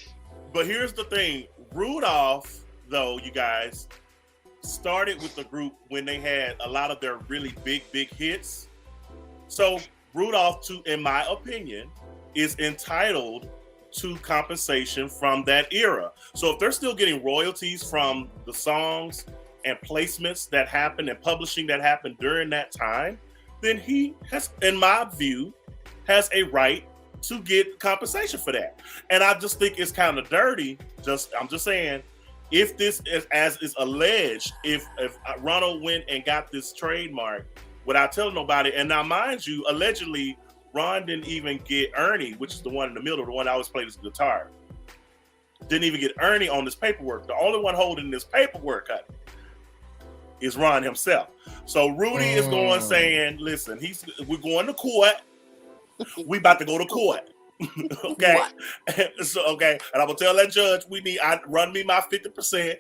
But here's the thing. Rudolph, though, you guys, started with the group when they had a lot of their really big hits. So Rudolph, in my opinion, is entitled to compensation from that era. So if they're still getting royalties from the songs and placements that happened and publishing that happened during that time, then he has, in my view, has a right to get compensation for that. And I just think it's kind of dirty. I'm just saying, if this is as is alleged, if Ronald went and got this trademark without telling nobody, and now mind you, allegedly Ron didn't even get Ernie, which is the one in the middle, the one that always plays the guitar. Didn't even get Ernie on this paperwork. The only one holding this paperwork is Ron himself. So Rudy is going saying, listen, we're going to court. We about to go to court. Okay. So and I'm gonna tell that judge run me my 50%.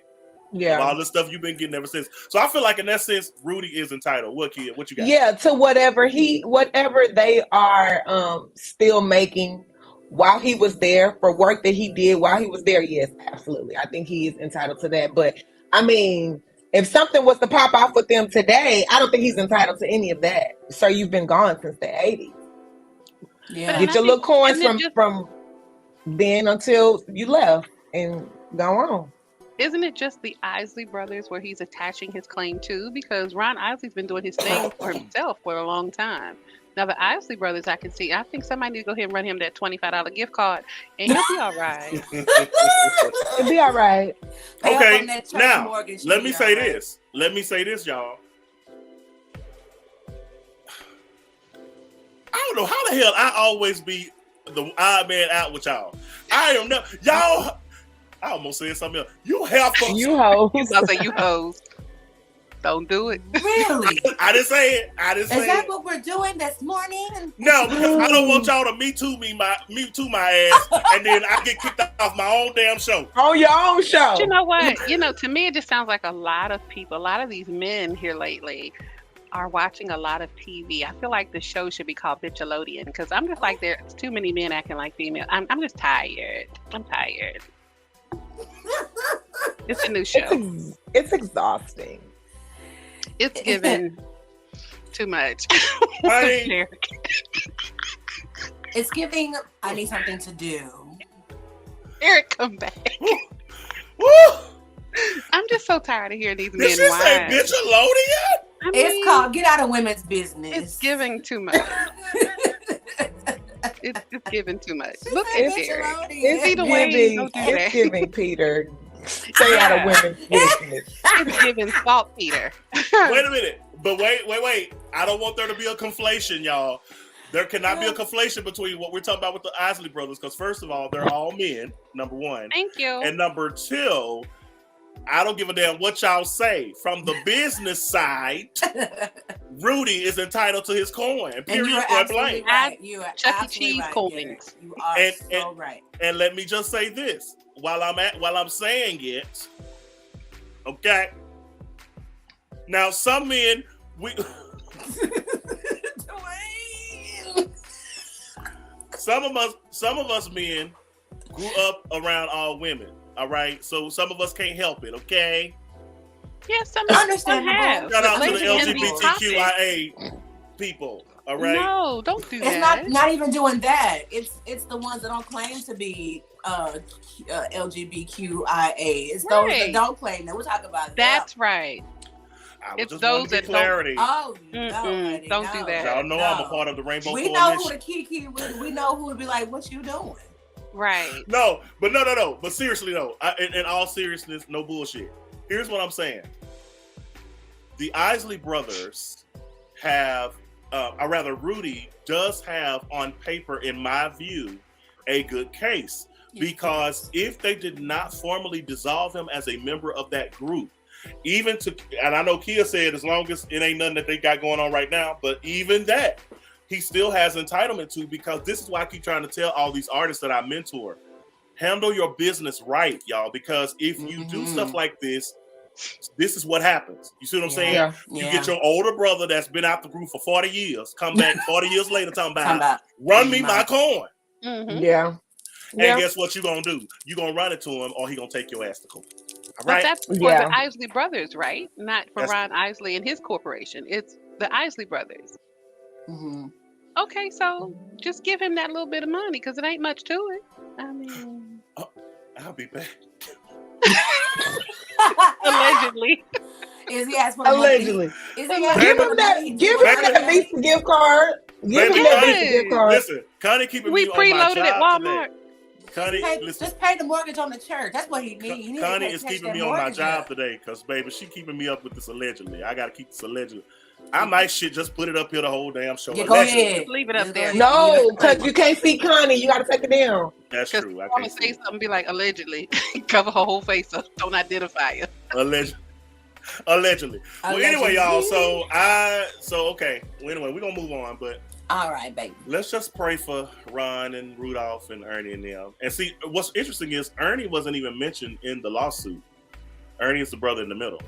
Of all the stuff you've been getting ever since. So I feel like in that sense, Rudy is entitled. What you got? Yeah, to whatever they are still making while he was there, for work that he did while he was there. Yes, absolutely. I think he is entitled to that. But I mean, if something was to pop off with them today, I don't think he's entitled to any of that. Sir, you've been gone since the 80s. Yeah. Get your little coins from then until you left and go on. Isn't it just the Isley Brothers where he's attaching his claim to? Because Ron Isley's been doing his thing for himself for a long time. Now, the Isley Brothers, I think somebody need to go ahead and run him that $25 gift card, and he'll be all right. He'll be all right. Okay, now, let me say this. Let me say this, y'all. I don't know how the hell I always be the odd man out with y'all. I don't know. Y'all... I almost said something else. You have to. You hoes. I'll say you hoes. Don't do it. Really? I didn't say it. Is that what we're doing this morning? No, because I don't want y'all to me too my ass, and then I get kicked off my own damn show. On your own show. But you know what? To me, it just sounds like a lot of people, a lot of these men here lately are watching a lot of TV. I feel like the show should be called Bitchelodian, because I'm just like, there's too many men acting like female. I'm just tired. I'm tired. It's a new show. It's exhausting. It's given too much. It's giving, I need something to do. Derrick, come back. I'm just so tired of hearing these men whine. Did she say Bitchelodian? It's called Get Out of Women's Business. It's giving too much. It's giving too much. Look at Derrick. It's giving Peter. Stay out of women's business. It's giving salt Peter. Wait a minute. But wait. I don't want there to be a conflation, y'all. There cannot be a conflation between what we're talking about with the Isley Brothers, because first of all, they're all men, number one. Thank you. And number two, I don't give a damn what y'all say. From the business side, Rudy is entitled to his coin. Period. Point blank. Right. You are Chuck E. Cheese coins. You are so right. And let me just say this while I'm saying it. Okay. Now, some men some of us men grew up around all women. All right, so some of us can't help it. Okay. Yes, some of us have. Shout out to the LGBTQIA people. All right. No, don't do that. It's not even doing that. It's the ones that don't claim to be LGBTQIA. It's those that don't claim that. We'll talk about that. That's right. It's those that clarity. Don't do that. Y'all know I'm a part of the Rainbow Coalition. We know who the Kiki. We know who would be like, "What you doing?" Right. No. But seriously though, in all seriousness, no bullshit. Here's what I'm saying. The Isley Brothers have, or rather Rudy does have on paper, in my view, a good case. Because if they did not formally dissolve him as a member of that group, and I know Kia said as long as it ain't nothing that they got going on right now, but even that, he still has entitlement to, because this is why I keep trying to tell all these artists that I mentor, handle your business right, y'all, because if you do stuff like this is what happens. You see what I'm saying? Yeah. You get your older brother that's been out the group for 40 years, come back 40 years later talking about run me my coin. Mm-hmm. Yeah. And guess what you're going to do? You're going to run it to him, or he going to take your ass to court. All right? But that's for the Isley Brothers, right? Not for Ron Isley and his corporation. It's the Isley Brothers. Mm-hmm. Okay, so just give him that little bit of money, because it ain't much to it. I mean... I'll be back. Allegedly. Is he asking for allegedly? Give him that Visa gift card. Give him that Visa gift card. Listen, Connie keeping me on my job. We preloaded at Walmart. Today. Connie, just pay the mortgage on the church. That's what he needs. Connie is keeping me on my job today, because baby, she keeping me up with this allegedly. I gotta keep this allegedly. I might just put it up here the whole damn show. Yeah, go ahead. Leave it up there. No, because you can't see Connie. You got to take it down. That's true. I can't say something, be like allegedly. Cover her whole face up. Don't identify her. Allegedly. Well, anyway, y'all. Okay. Well, anyway, we're gonna move on. But All right, baby. Let's just pray for Ron and Rudolph and Ernie and them. And see, what's interesting is Ernie wasn't even mentioned in the lawsuit. Ernie is the brother in the middle.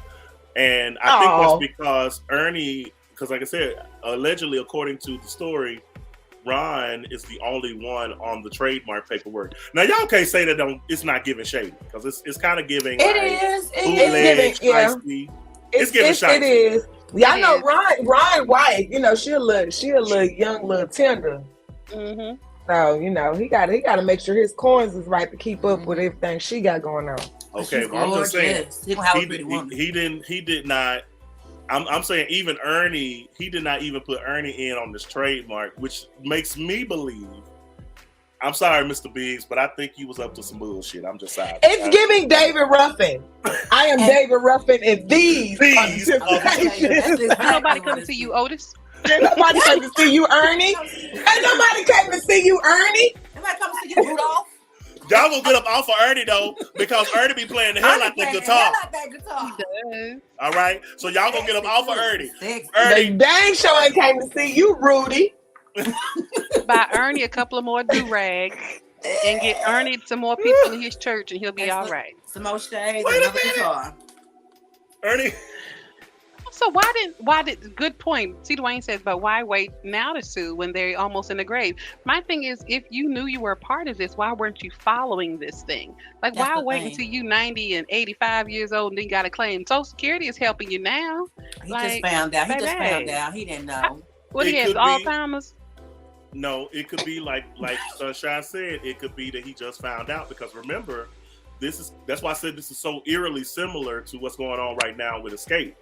And I think that's because Ernie, because like I said, allegedly, according to the story, Ron is the only one on the trademark paperwork. Now, y'all can't say that it's not giving shady, because it's kind of giving. It's giving, It's giving shady. It is. Y'all know Ron White, she a little young, little tender. Mm-hmm. So, he gotta make sure his coins is right to keep up with everything she got going on. Okay, well, I'm just saying he did not. I'm saying even Ernie, he did not even put Ernie in on this trademark, which makes me believe. I'm sorry, Mr. Biggs, but I think he was up to some bullshit. I'm just sorry. It's giving David Ruffin. I am David Ruffin in these. Ain't nobody come to see you, Otis. Ain't nobody came to see you, Ernie. Ain't nobody came to see you, Ernie. Nobody come to see you, Rudolph. Y'all gonna get up off of Ernie though, because Ernie be playing the hell out that guitar. All right, so y'all gonna get up off of Ernie. The dang show ain't came to see you, Rudy. Buy Ernie a couple of more do-rags and get Ernie some more people in his church, and he'll be all right. Some more shades, another guitar. Ernie. So why did good point? C. Dwayne says, but why wait now to sue when they're almost in the grave? My thing is, if you knew you were a part of this, why weren't you following this thing? Like, why wait until you 90 and 85 years old and then got a claim? Social Security is helping you now. He just found out. He didn't know. What he has, Alzheimer's? No, it could be like Sunshine said. It could be that he just found out, because remember, that's why I said this is so eerily similar to what's going on right now with Xscape.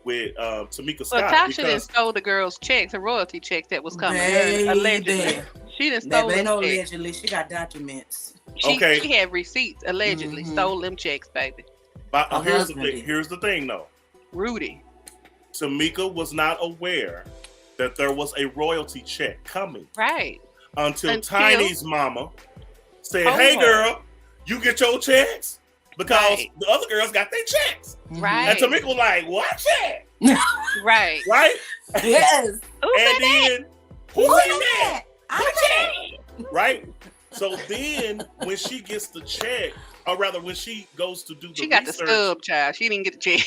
With Tamika Scott. Well, Tasha didn't stole the girl's checks, her royalty checks that was coming. Allegedly. She didn't stole them checks. Allegedly. She got documents. She had receipts, allegedly. Stole them checks, baby. But here's the thing, though. Rudy. Tamika was not aware that there was a royalty check coming. Right. Until Tiny's mama said, hey, girl, you get your checks? Because the other girls got their checks. Right. And Tamika was like, what check? Right. Right? Yes. And then, who's that? What check? Right? So then, when she gets the check, or rather, when she goes to do the research. She got the stub, child. She didn't get the check.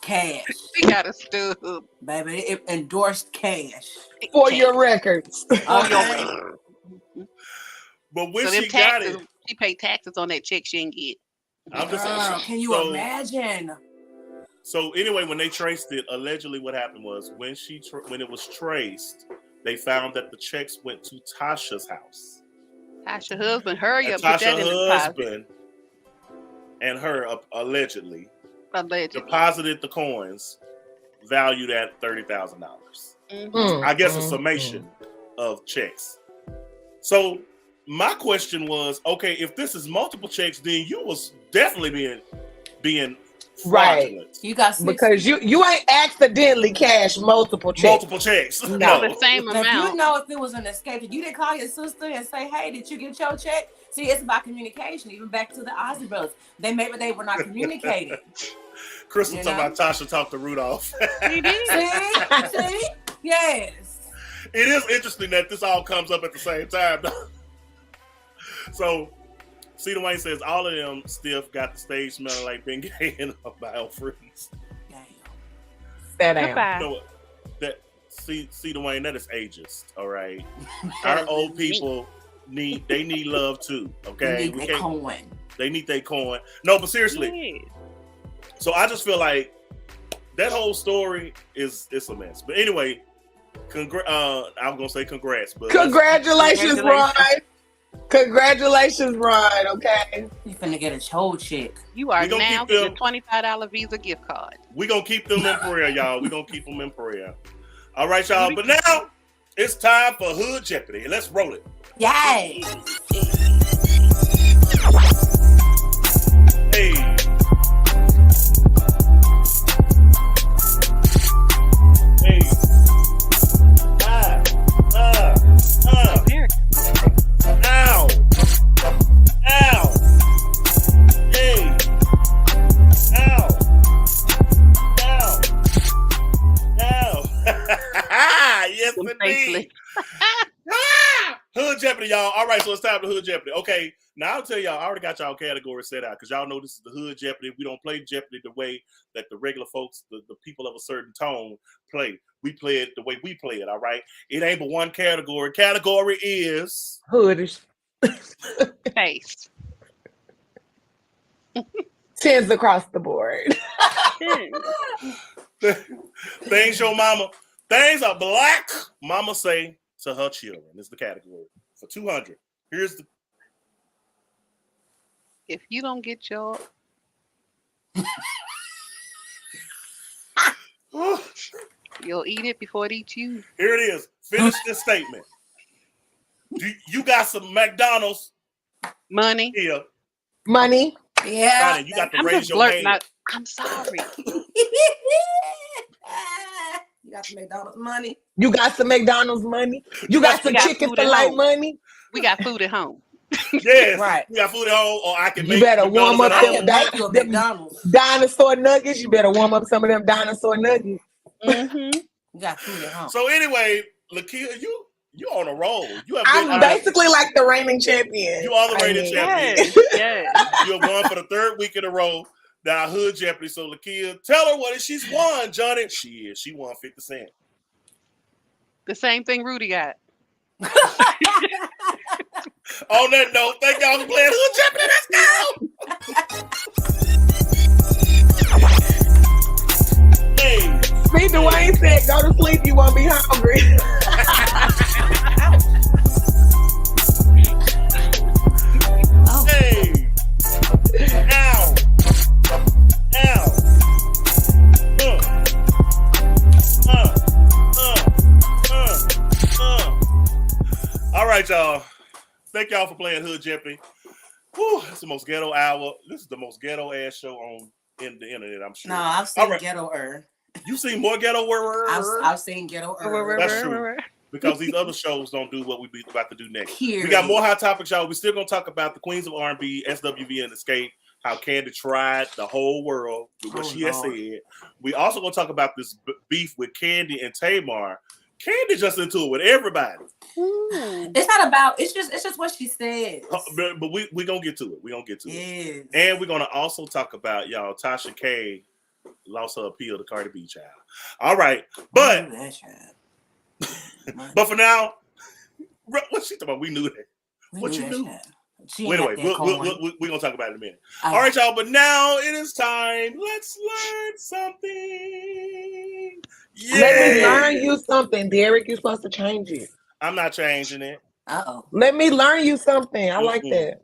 Cash. She got a stub. Baby, it endorsed cash. For your records. But when she got it. She paid taxes on that check she didn't get. I'm just saying. Can you imagine? So anyway, when they traced it, allegedly what happened was when it was traced, they found that the checks went to Tasha's house. Tasha's husband, hurry up, put that in the husband and her allegedly deposited the coins valued at $30,000. I guess a summation of checks. So my question was, okay, if this is multiple checks, then you was definitely being fraudulent. Right. You got because you ain't accidentally cashed multiple checks. Multiple checks. No, the same amount. If you know if it was an Xscape, you didn't call your sister and say, "Hey, did you get your check?" See, it's about communication. Even back to the Isley Brothers, they were not communicating. Crystal talking about Tasha talked to Rudolph. He did. See, yes. It is interesting that this all comes up at the same time, though. So, C. Dwayne says all of them stiff got the stage smelling like Ben Gay and bio friends. Damn. You know what? That C. Dwayne, that is ageist. All right, our old people need love too. Okay, they need their coin. No, but seriously. Yeah. So I just feel like that whole story is a mess. But anyway, I'm gonna say congrats, but congratulations, Ron. Congratulations, Ron. Okay, you finna get a whole check. You are now getting a $25 Visa gift card. We gonna keep them in prayer, y'all. We gonna keep them in prayer. All right, y'all. But now it's time for Hood Jeopardy. Let's roll it. Yay! Hey. Ow! Ow! Hey! Ow! Ow! Ow! Yes, Jeopardy. Hood Jeopardy, y'all. All right, so it's time for Hood Jeopardy. Okay, now I'll tell y'all, I already got y'all category set out because y'all know this is the Hood Jeopardy. We don't play Jeopardy the way that the regular folks, the people of a certain tone play. We play it the way we play it, all right? It ain't but one category. Category is... Hoodish. Face. Tens across the board. Things your mama... Things a black mama say to her children. This is the category for 200. Here's the... If you don't get your... You'll eat it before it eats you. Here it is. Finish this statement. You got some McDonald's money. Here. Money. Yeah. Connie, you got to raise your hand. I'm sorry. You got some McDonald's money. You got some McDonald's money. You got some chicken fillet money. We got food at home. Yes, right. We got food at home, or I can. You better warm up them dinosaur nuggets. You better warm up some of them dinosaur nuggets. Mm-hmm. You got food at home. So anyway, Lakia, you on a roll. I'm basically like the reigning champion. You are the reigning champion. Yes. You have won for the third week in a row. Now Hood Jeopardy. So Lakia, tell her what she's won, Johnny. She won 50 cents. The same thing Rudy got. On that note, thank y'all for playing Hood Jeopardy. Let's go. Hey. See, Dwayne said, "Go to sleep. You won't be hungry." Hey. Ow. Ow. All right, y'all. Thank y'all for playing Hood Jeopardy. Whew, that's the most ghetto hour. This is the most ghetto ass show on the internet, I'm sure. No, I've seen ghetto-er. You seen more ghetto-er? I've seen ghetto-er. That's true. Because these other shows don't do what we be about to do next. Period. We got more hot topics, y'all. We're still gonna talk about the Queens of R&B, SWV and Xscape, how Kandi tried the whole world with what she has said. We also gonna talk about this beef with Kandi and Tamar. Kandi just into it with everybody. It's not about. It's just what she says. But we gonna get to it. We gonna get to it. And we're gonna also talk about y'all. Tasha K lost her appeal to Cardi B, child. All right, but but for now, what she talking about? We knew that. What you knew? Anyway, we're gonna talk about it in a minute. All right, y'all. But now it is time. Let's learn something. Yeah. Let me learn you something, Derrick. You're supposed to change it. I'm not changing it. Let me learn you something. I like that.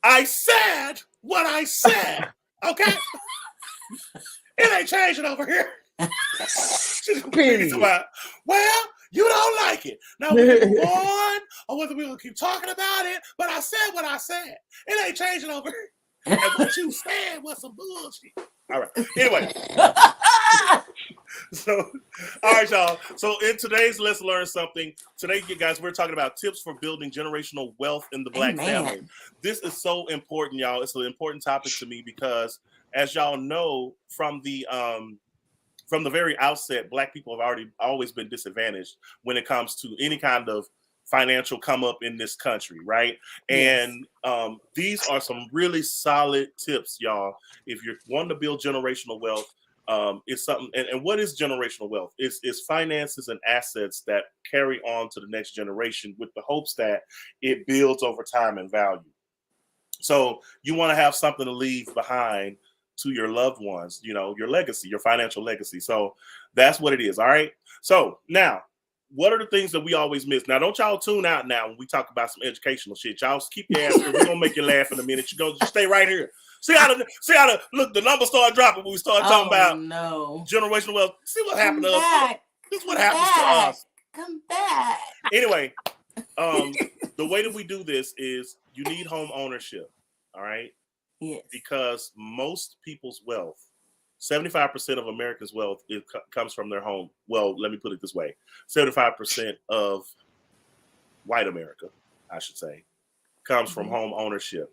I said what I said. Okay. It ain't changing over here. Well, you don't like it. Now we can move on, or whether we're gonna keep talking about it. But I said what I said. It ain't changing over here. And what you said was some bullshit. All right. Anyway. So, all right, y'all. So in today's Let's Learn Something, today, you guys, we're talking about tips for building generational wealth in the Black family. This is so important, y'all. It's an important topic to me because, as y'all know, from the very outset, Black people have always been disadvantaged when it comes to any kind of financial come up in this country, right? Yes. And these are some really solid tips, y'all. If you're wanting to build generational wealth, it's something. And what is generational wealth? It's finances and assets that carry on to the next generation with the hopes that it builds over time and value. So you want to have something to leave behind to your loved ones, you know, your legacy, your financial legacy. So that's what it is. All right. So now, what are the things that we always miss? Now, don't y'all tune out now when we talk about some educational shit. Y'all keep your ass here. We're gonna make you laugh in a minute. You go, just stay right here. See how the look, the numbers start dropping when we start talking about generational wealth. See what happened to us. This is what happens to us. Come back. Anyway, the way that we do this is you need home ownership. All right. Yes. Because most people's wealth, 75% of Americans' wealth comes from their home. Well, let me put it this way. 75% of white America, I should say, comes from home ownership.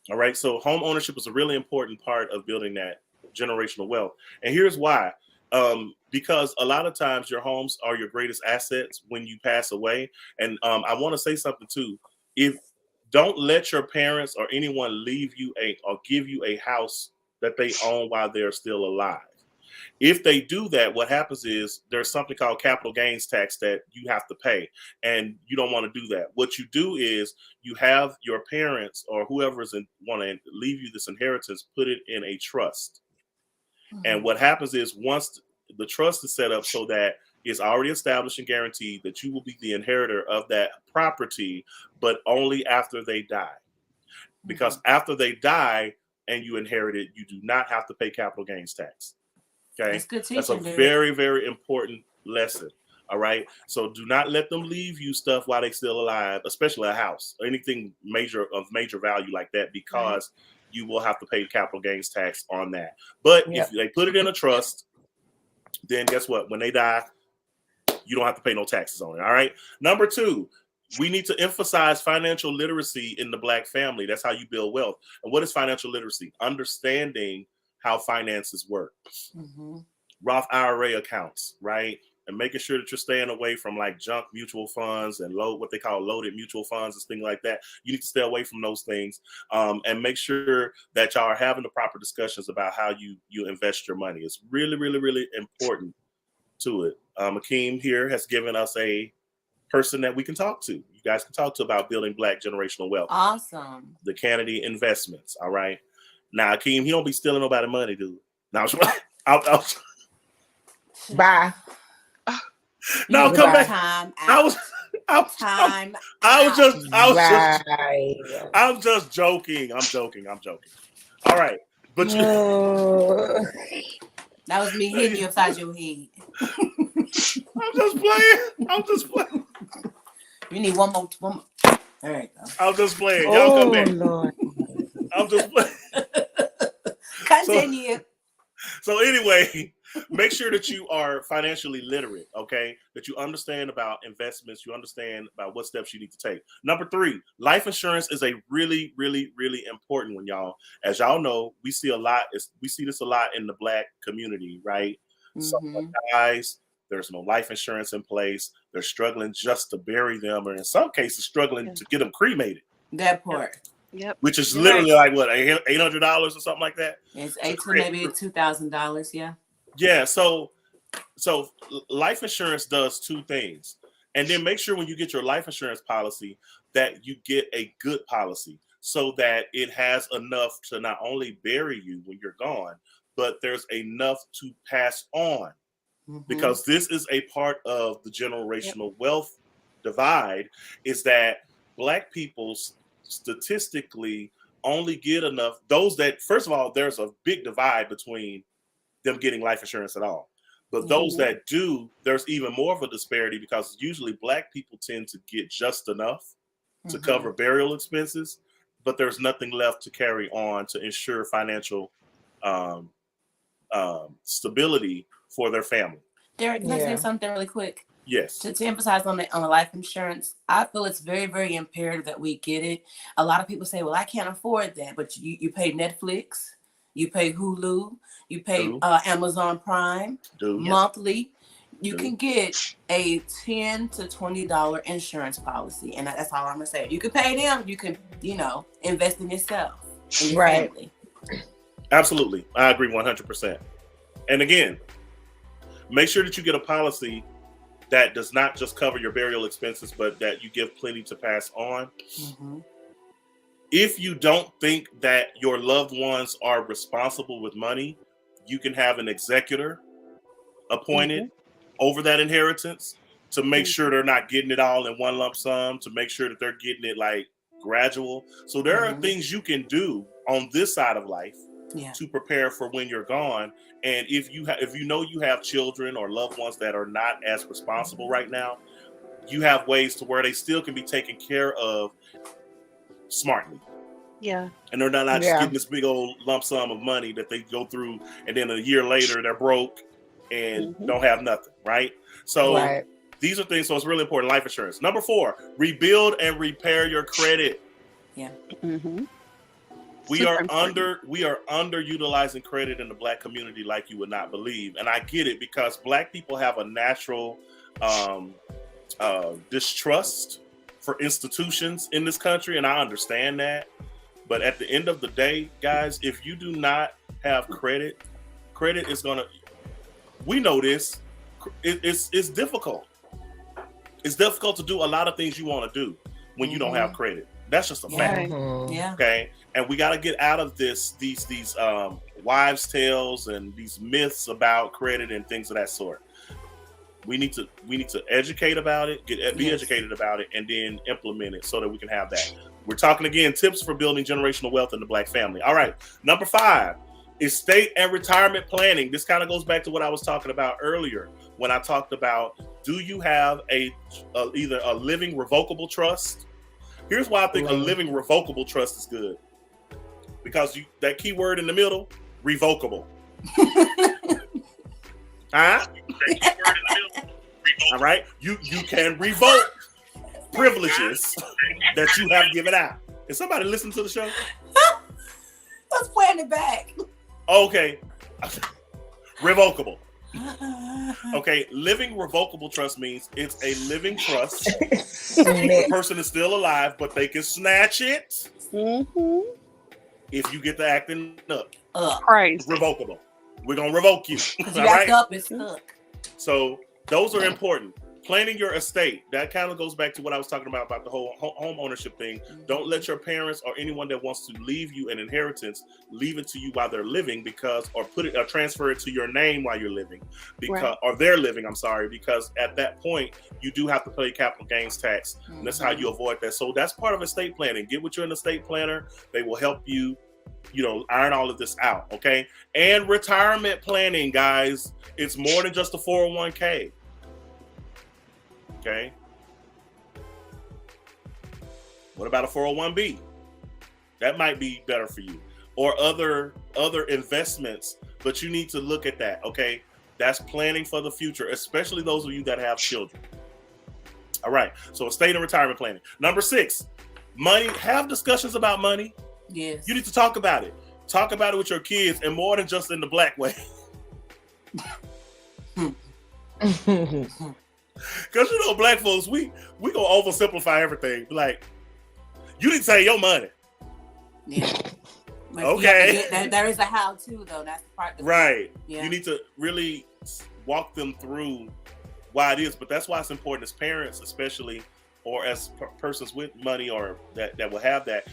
All right. So home ownership is a really important part of building that generational wealth. And here's why. Because a lot of times your homes are your greatest assets when you pass away. And I want to say something too. Don't let your parents or anyone leave you or give you a house that they own while they're still alive. If they do that, what happens is there's something called capital gains tax that you have to pay, and you don't want to do that. What you do is you have your parents or whoever is want to leave you this inheritance, put it in a trust. Mm-hmm. And what happens is once the trust is set up so that it's already established and guaranteed that you will be the inheritor of that property, but only after they die. Because after they die and you inherit it, you do not have to pay capital gains tax. Okay, that's good teaching, that's a very, very important lesson. All right, so do not let them leave you stuff while they're still alive, especially a house or anything of major value like that, because you will have to pay capital gains tax on that. But if they put it in a trust, then guess what? When they die, you don't have to pay no taxes on it. All right. Number 2, we need to emphasize financial literacy in the Black family. That's how you build wealth. And what is financial literacy? Understanding how finances work. Mm-hmm. Roth IRA accounts, right? And making sure that you're staying away from like junk mutual funds and what they call loaded mutual funds and things like that. You need to stay away from those things, and make sure that y'all are having the proper discussions about how you invest your money. It's really, really, really important to it. Akeem here has given us a person that we can talk to. You guys can talk to about building Black generational wealth. Awesome. The Kandi Investments. All right. Now, Akeem, he don't be stealing nobody money, dude. Now, bye. No, come back. I was just joking. I'm joking. All right, but that was me hitting you upside your head. I'm just playing. You need one more. There you go. I'm just playing. Y'all come back. Lord. I'm just playing. Continue. So anyway, make sure that you are financially literate, okay? That you understand about investments, you understand about what steps you need to take. Number 3, life insurance is a really, really, really important one, y'all. As y'all know, we see this a lot in the Black community, right? Mm-hmm. Some guys, there's no life insurance in place. They're struggling just to bury them, or in some cases, struggling to get them cremated. That part. Yep. Which is literally like what, $800 or something like that? It's maybe $2,000, yeah. Yeah, so life insurance does 2 things. And then make sure when you get your life insurance policy that you get a good policy so that it has enough to not only bury you when you're gone, but there's enough to pass on. Mm-hmm. Because this is a part of the generational wealth divide, is that Black people's statistically only get enough. Those that, first of all, there's a big divide between them getting life insurance at all. But those that do, there's even more of a disparity, because usually Black people tend to get just enough to cover burial expenses, but there's nothing left to carry on to ensure financial stability for their family. Derrick, can I say something really quick? Yes. To emphasize on the life insurance, I feel it's very, very imperative that we get it. A lot of people say, well, I can't afford that, but you pay Netflix, you pay Hulu, you pay Amazon Prime monthly. You can get a $10 to $20 insurance policy, and that's all I'm gonna say. You can pay them. You can, invest in yourself and your family. Absolutely, I agree 100%. And again, make sure that you get a policy that does not just cover your burial expenses, but that you give plenty to pass on. Mm-hmm. If you don't think that your loved ones are responsible with money, you can have an executor appointed over that inheritance to make sure they're not getting it all in one lump sum, to make sure that they're getting it like gradual. So there are things you can do on this side of life to prepare for when you're gone. And if you you have children or loved ones that are not as responsible right now, you have ways to where they still can be taken care of smartly. Yeah. And they're not just getting this big old lump sum of money that they go through, and then a year later they're broke and don't have nothing, right? So these are things, so it's really important. Life insurance. Number 4, rebuild and repair your credit. Yeah. We are underutilizing credit in the Black community like you would not believe. And I get it because Black people have a natural distrust for institutions in this country. And I understand that. But at the end of the day, guys, if you do not have credit is going to, we know this, it's difficult. It's difficult to do a lot of things you want to do when you don't have credit. That's just a fact. Yeah. Okay. And we got to get out of these wives' tales and these myths about credit and things of that sort. We need to educate about it, be educated about it, and then implement it so that we can have that. We're talking again, tips for building generational wealth in the Black family. All right. Number 5, estate and retirement planning. This kind of goes back to what I was talking about earlier when I talked about, do you have either a living revocable trust? Here's why I think a living revocable trust is good. Because that key word in the middle, revocable. Huh? All right. You can revoke privileges that you have given out. Is somebody listening to the show? Let's plan it back. Okay. Revocable. Okay, living revocable trust means it's a living trust. The person is still alive, but they can snatch it if you get to acting up. Crazy. Revocable. We're gonna revoke you. You got up and stuck. So those are important. Planning your estate, that kind of goes back to what I was talking about the whole home ownership thing. Don't let your parents or anyone that wants to leave you an inheritance leave it to you while they're living, or transfer it to your name while you're living, or they're living. I'm sorry, because at that point you do have to pay capital gains tax, and that's how you avoid that. So that's part of estate planning. Get with your estate planner; they will help you, iron all of this out. Okay, and retirement planning, guys. It's more than just a 401k. Okay. What about a 401b? That might be better for you, or other investments. But you need to look at that. Okay, that's planning for the future, especially those of you that have children. All right. So estate and retirement planning. Number 6, money. Have discussions about money. Yes. You need to talk about it. Talk about it with your kids, and more than just in the Black way. Because Black folks, we gonna oversimplify everything. Like, you didn't say your money. Yeah. Okay. There is a how-to though. That's the part. Right. Yeah. You need to really walk them through why it is. But that's why it's important as parents, especially, or as persons with money, or that will have that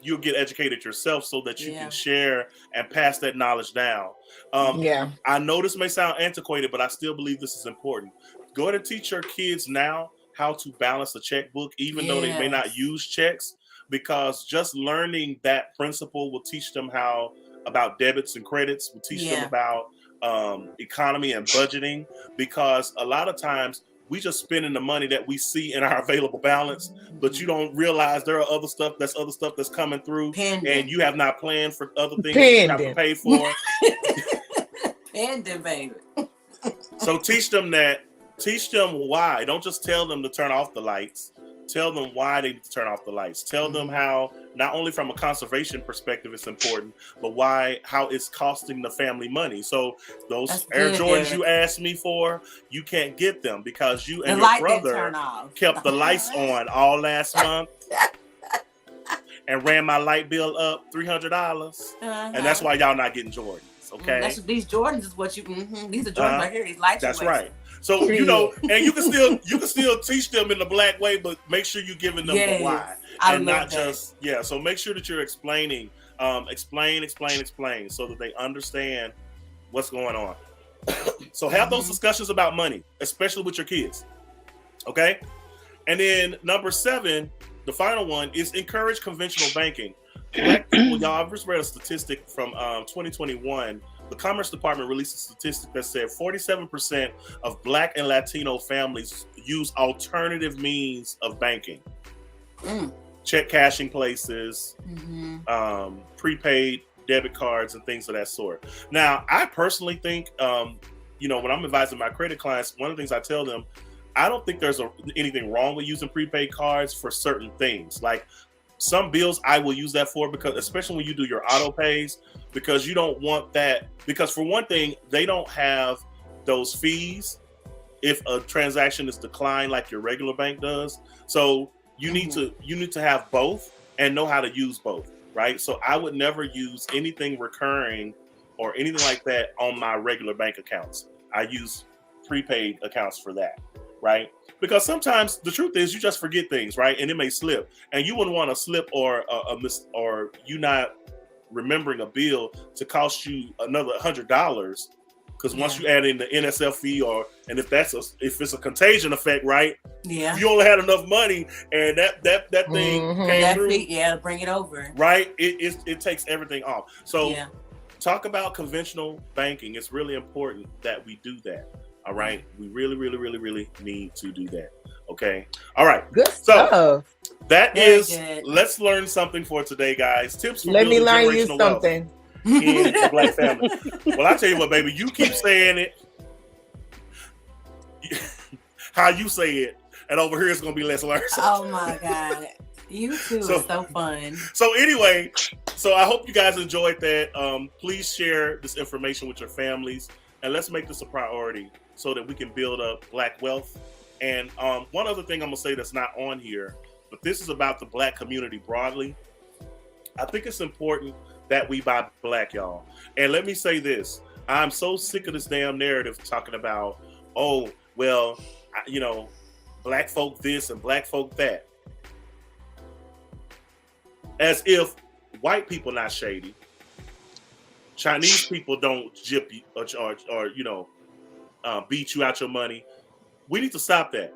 you'll get educated yourself so that you can share and pass that knowledge down. I know this may sound antiquated, but I still believe this is important. Go ahead and teach your kids now how to balance a checkbook, even though they may not use checks, because just learning that principle will teach them about debits and credits, will teach them about economy and budgeting, because a lot of times we just spending the money that we see in our available balance, but you don't realize there are other stuff that's coming through, and you have not planned for other things you have to pay for. Pending, baby. So teach them why. Don't just tell them to turn off the lights. Tell them why they need to turn off the lights. Tell them how, not only from a conservation perspective it's important, but how it's costing the family money. So those Air Jordans you asked me for, you can't get them because you and your brother kept the lights on all last month and ran my light bill up $300. And that's why y'all not getting Jordans. Okay. These Jordans is what you. These are Jordans right here. These lights. That's right. So and you can still teach them in the Black way, but make sure you're giving them the why, and not just So make sure that you're explaining, explain, so that they understand what's going on. So have those discussions about money, especially with your kids. Okay. And then number 7, the final one, is encourage conventional banking. Black people, y'all, I've just read a statistic from 2021. The Commerce Department released a statistic that said 47% of Black and Latino families use alternative means of banking. Check cashing places, prepaid debit cards, and things of that sort. Now, I personally think, when I'm advising my credit clients, one of the things I tell them, I don't think there's anything wrong with using prepaid cards for certain things. Like, some bills I will use that for, because especially when you do your auto pays, because you don't want that, because for one thing, they don't have those fees if a transaction is declined like your regular bank does. So you need to have both and know how to use both, right? So I would never use anything recurring or anything like that on my regular bank accounts. I use prepaid accounts for that, right? Because sometimes the truth is you just forget things, right? And it may slip, and you wouldn't want to slip or you not remembering a bill to cost you another $100. Because once you add in the NSF fee, and if it's a contagion effect, right? Yeah. If you only had enough money and that thing came through, bring it over. right? It takes everything off. So talk about conventional banking. It's really important that we do that. All right. We really, really, really, really need to do that. Okay. All right. Good stuff. So that Very is, good. Let's learn something for today, guys. Tips for Let me building learn you generational wealth something. in the Black family. Well, I tell you what, baby, you keep saying it how you say it, and over here it's gonna be less learned. Oh my God. You two are so fun. So anyway, I hope you guys enjoyed that. Please share this information with your families, and let's make this a priority so that we can build up Black wealth. And one other thing I'm gonna say that's not on here, but this is about the Black community broadly. I think it's important that we buy Black, y'all. And let me say this. I'm so sick of this damn narrative talking about, oh, well, Black folk this and Black folk that. As if white people not shady. Chinese people don't gyp you or beat you out your money. We need to stop that.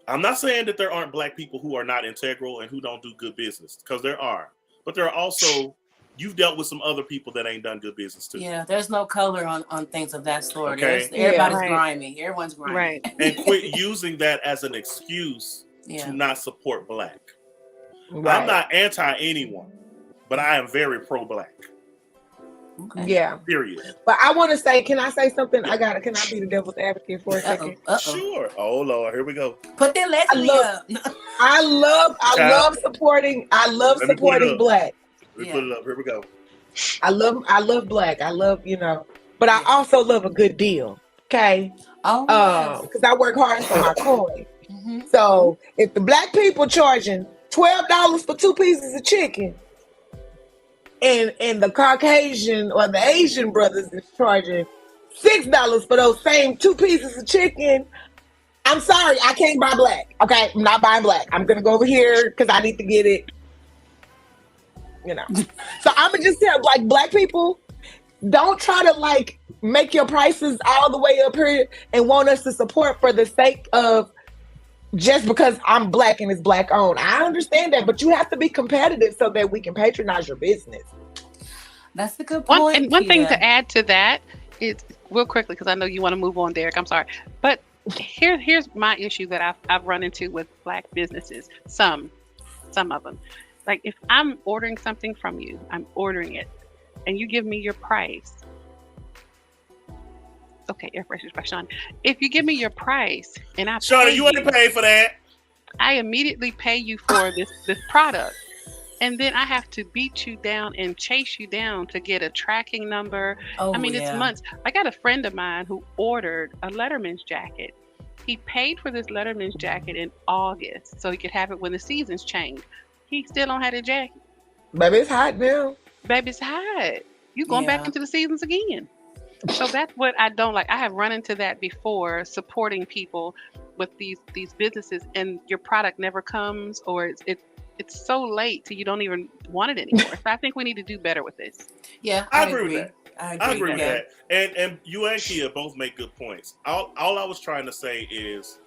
I'm not saying that there aren't Black people who are not integral and who don't do good business, because there are. But there are also, you've dealt with some other people that ain't done good business too. Yeah, there's no color on things of that sort. Okay. Everybody's grimy. Everyone's grimy. Right. And quit using that as an excuse to not support Black. Right. I'm not anti anyone, but I am very pro-Black. Okay. Yeah. Period. But I want to say, can I say something? Can I be the devil's advocate for a second? Sure. Oh Lord, here we go. Put that Leslie up. I love supporting Black. Let me put it up. Here we go. I love Black. I love, but I also love a good deal. Okay. Because I work hard for my coin. Mm-hmm. So if the Black people charging $12 for 2 pieces of chicken, and the Caucasian or the Asian brothers is charging $6 for those same 2 pieces of chicken, I'm sorry, I can't buy Black. Okay, I'm not buying Black. I'm gonna go over here because I need to get it. So I'm gonna just tell Black people, don't try to make your prices all the way up here and want us to support for the sake of just because I'm Black and it's Black owned. I understand that, but you have to be competitive so that we can patronize your business. That's a good point. One thing to add to that is, real quickly, because I know you want to move on, Derrick. I'm sorry, but here's my issue that I've run into with Black businesses. Some of them, like if I'm ordering something from you, I'm ordering it, and you give me your price. Okay, air freshers by Sean. If you give me your price and I Shauna, you ain't paying for that. I immediately pay you for this product. And then I have to beat you down and chase you down to get a tracking number. It's months. I got a friend of mine who ordered a Letterman's jacket. He paid for this Letterman's jacket in August so he could have it when the seasons change. He still don't have the jacket. Baby, it's hot now. Baby, it's hot. You going back into the seasons again. So that's what I don't like. I have run into that before, supporting people with these businesses, and your product never comes, or it's so late till you don't even want it anymore. So I think we need to do better with this. Yeah, I agree with that. I agree with that. And you and Kia both make good points. All I was trying to say is,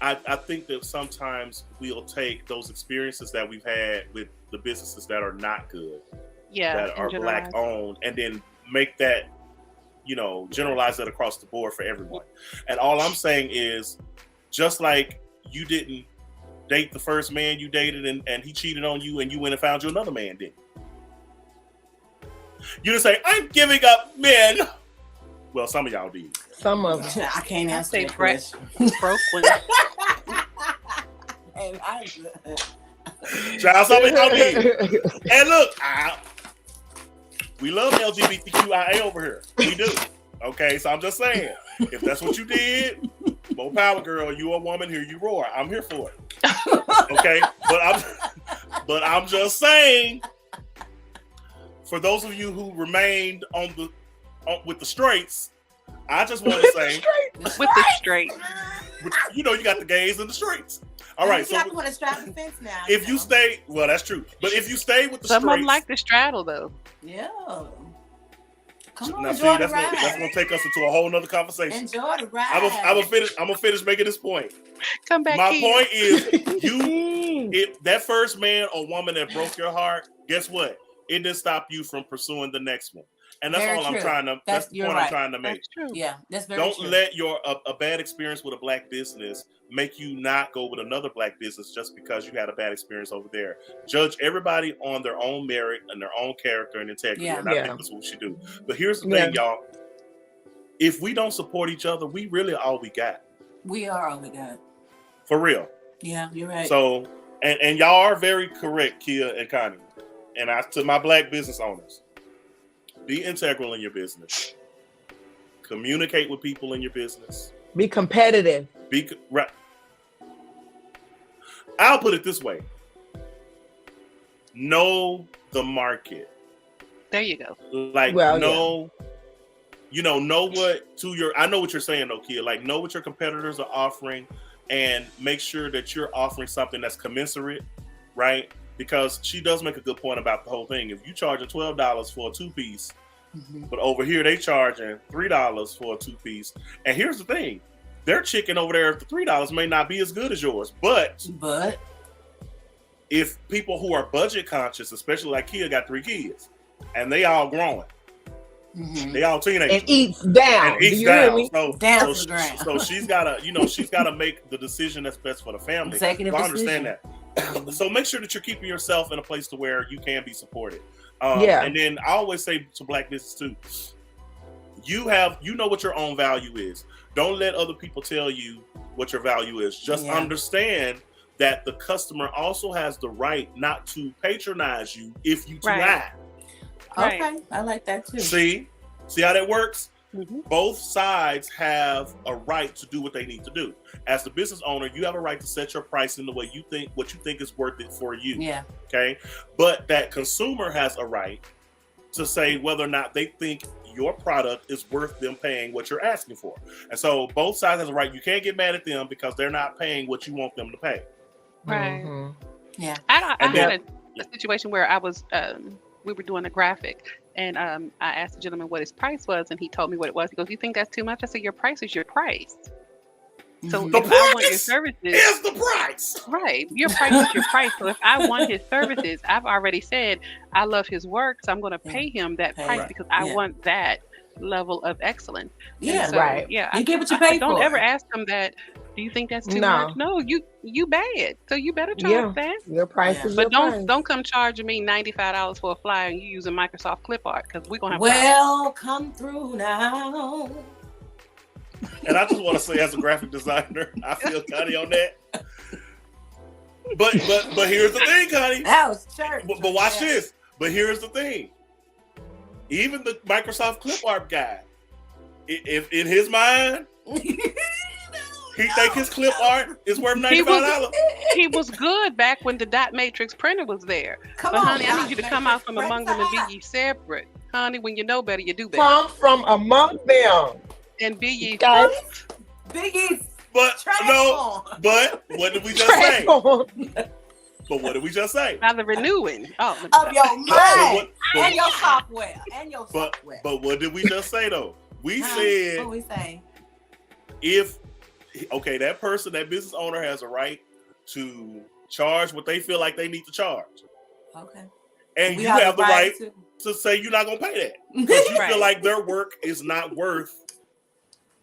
I think that sometimes we'll take those experiences that we've had with the businesses that are not good, that are Black owned, and then make that, generalize that across the board for everyone. And all I'm saying is, just like you didn't date the first man you dated and he cheated on you and you went and found you another man, didn't you? Didn't say, I'm giving up men. Well, some of y'all did. Some of them. I can't answer that broke question. one. And Child, something y'all need. And look, we love LGBTQIA over here. We do. Okay, so I'm just saying, if that's what you did, more power, girl. You a woman, here you roar. I'm here for it. Okay, but I'm just saying, for those of you who remained with the straights, I just want to say with the straight. You know, you got the gays and the straights. All right, so you want to straddle the fence now. If you stay, well, that's true. But if you stay with the some straights, of them like the straddle though. Yeah. Come on, now, enjoy the that's ride. gonna take us into a whole nother conversation. Enjoy the ride. I'm gonna finish making this point. Come back. My point is, if that first man or woman that broke your heart, guess what? It didn't stop you from pursuing the next one. And that's all I'm trying to. That's the point I'm trying to make. That's true. Yeah, that's very true. Don't let a bad experience with a black business make you not go with another black business just because you had a bad experience over there. Judge everybody on their own merit and their own character and integrity. Yeah. And I think that's what we should do. But here's the thing, y'all. If we don't support each other, we really all we got. We are all we got. For real. Yeah, you're right. So, and y'all are very correct, Kia and Connie. And to my black business owners, be integral in your business. Communicate with people in your business. Be competitive. Right. I'll put it this way. Know the market. There you go. Like, know what I know what you're saying though, Kia. Like, know what your competitors are offering and make sure that you're offering something that's commensurate, right? Because she does make a good point about the whole thing. If you charge $12 for a 2-piece, but over here they charging $3 for a 2-piece. And here's the thing. Their chicken over there for $3 may not be as good as yours. But if people who are budget conscious, especially like Kia got 3 kids, and they all growing. They all teenagers. And eats down. So she's gotta make the decision that's best for the family. Executive I understand that. So make sure that you're keeping yourself in a place to where you can be supported. And then I always say to black business too, you know what your own value is. Don't let other people tell you what your value is. Just understand that the customer also has the right not to patronize you if you too high. Okay, I like that too. See how that works? Both sides have a right to do what they need to do. As the business owner, you have a right to set your price in the way you think, what you think is worth it for you. Yeah. Okay. But that consumer has a right to say whether or not they think your product is worth them paying what you're asking for. And so both sides has a right. You can't get mad at them because they're not paying what you want them to pay. Right. Yeah. I had a situation where I was, we were doing a graphic. And I asked the gentleman what his price was, and he told me what it was. He goes, "You think that's too much?" I said, "Your price is your price. So if I want your services, is the price. Right. Your price is your price. So if I want his services, I've already said I love his work, so I'm going to pay him that price because I want that level of excellence." Yeah, so, Yeah, you get what you pay for. Don't ever ask him that. Do you think that's too much? No, you bad. So you better charge that. Your price is but your price. Don't come charging me $95 for a flyer and you using Microsoft Clip Art because we're gonna have problems. Come through now. And I just want to say, as a graphic designer, I feel Connie on that. But here's the thing, Connie. That was church. But watch this. But here's the thing. Even the Microsoft Clip Art guy, if in his mind, he think his clip art is worth $95. He was good back when the dot matrix printer was there. Honey, I need you to come out from among them and be ye separate. Honey, when you know better, you do better. Come from among them. And be ye Biggie. But what did we just say? But what did we just say? By the renewing of your mind and your software. But what did we just say though? We said what we say? That person, that business owner has a right to charge what they feel like they need to charge. Okay. And you have the right to say you're not going to pay that. Because you feel like their work is not worth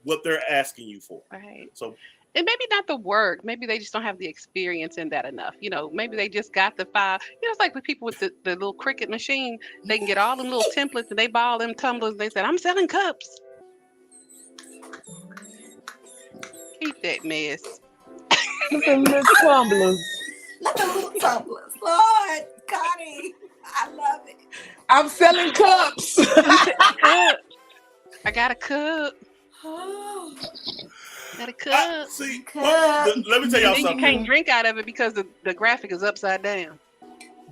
what they're asking you for. Right. So, and maybe not the work. Maybe they just don't have the experience in that enough. Maybe they just got the file. It's like with people with the little Cricut machine. They can get all them little templates and they buy all them tumblers. And they said, "I'm selling cups." Keep that mess. The tumblers. Not the little tumblers. Lord, Connie, I love it. I'm selling cups. I got a cup. Got a cup. Let me tell y'all something. You can't drink out of it because the graphic is upside down.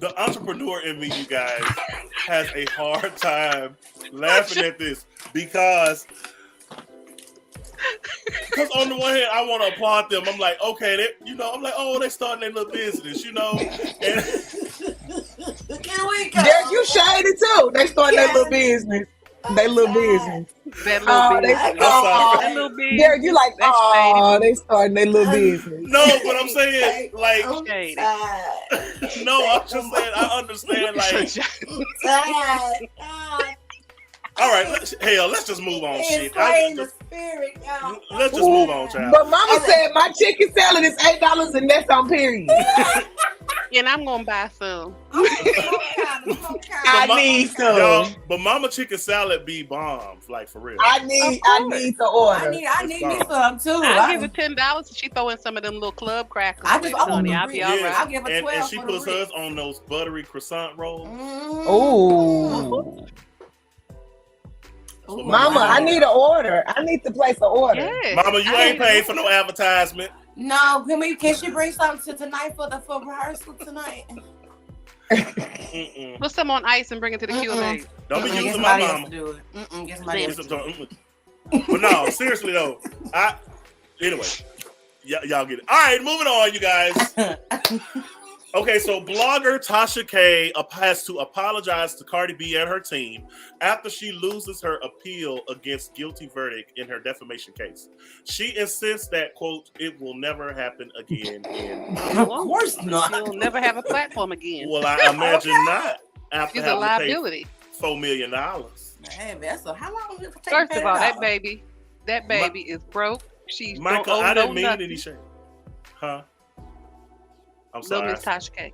The entrepreneur in me, you guys, has a hard time laughing at this because on the one hand, I want to applaud them. I'm like, okay, they starting their little business, And Here we go. Derrick, you shady too. They starting their little business. They little business. That little business. That little business. Derrick, you like, they starting their little business. No, but I'm saying, like, shady. No, I'm just saying, I understand, like. All right, let's just move on. Shit. Let's just move on, child. But Mama said my chicken salad is $8 and that's on period. And I'm gonna buy some. I need some. Y'all, but Mama chicken salad be bombs, like for real. I need the order. I need me some too. I'll give her $10 and she throw in some of them little club crackers. I'll be all right. I'll give her 12 and she puts hers on those buttery croissant rolls. Ooh. Mama, I need an order. I need to place an order. Yes. Mama, you ain't paid for no advertisement. No, can she bring something tonight for rehearsal tonight? Put some on ice and bring it to the Q&A. Don't be using my mama. Get somebody else to do it. But no, seriously though. Anyway, y'all get it. All right, moving on, you guys. Okay, so blogger Tasha K has to apologize to Cardi B and her team after she loses her appeal against guilty verdict in her defamation case. She insists that, quote, it will never happen again. Of course not. She'll never have a platform again. Well, I imagine not. After she's a liability. $4 million. Man, how long will it take? First of all, that baby is broke. She's Michael, I didn't mean any shit. Huh? I'm sorry. Miss Tasha K.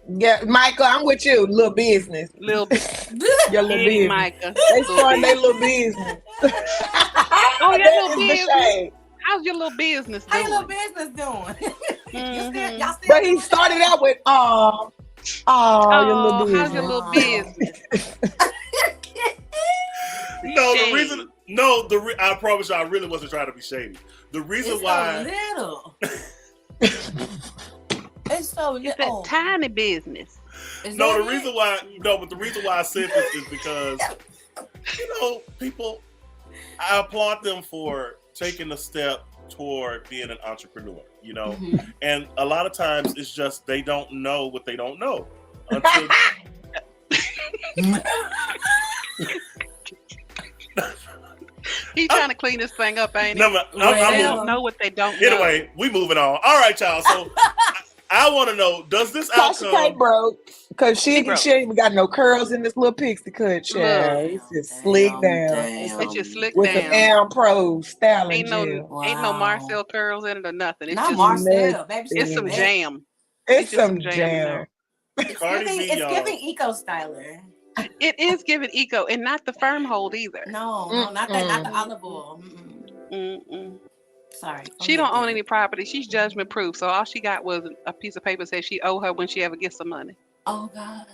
Yeah, Michael, I'm with you. Little business. Your little business. Micah. They starting their little business. Oh, your little business. How's your little business doing? How your little business doing? Y'all still but he started out with, your little business. How's your little business? I promise you, I really wasn't trying to be shady. The reason why. It's so little. It's a tiny business. The reason why I said this is because, people, I applaud them for taking a step toward being an entrepreneur, and a lot of times it's just they don't know what they don't know until. He's trying to clean this thing up, ain't he? No, they don't know what they don't know. Anyway, we moving on. All right, y'all. So I want to know, does this outcome... Tasha broke because she ain't even got no curls in this little pixie cut, child. It's just slick down. It's just slick with down. With the Pro styling ain't no Marcel curls in it or nothing. It's not just Marcel, baby. It's some jam. It's some jam. It's giving eco styler. It is giving eco and not the firm hold either. No, not the olive oil. Sorry. She don't own any property. She's judgment proof. So all she got was a piece of paper that said she owe her when she ever gets some money. Oh God.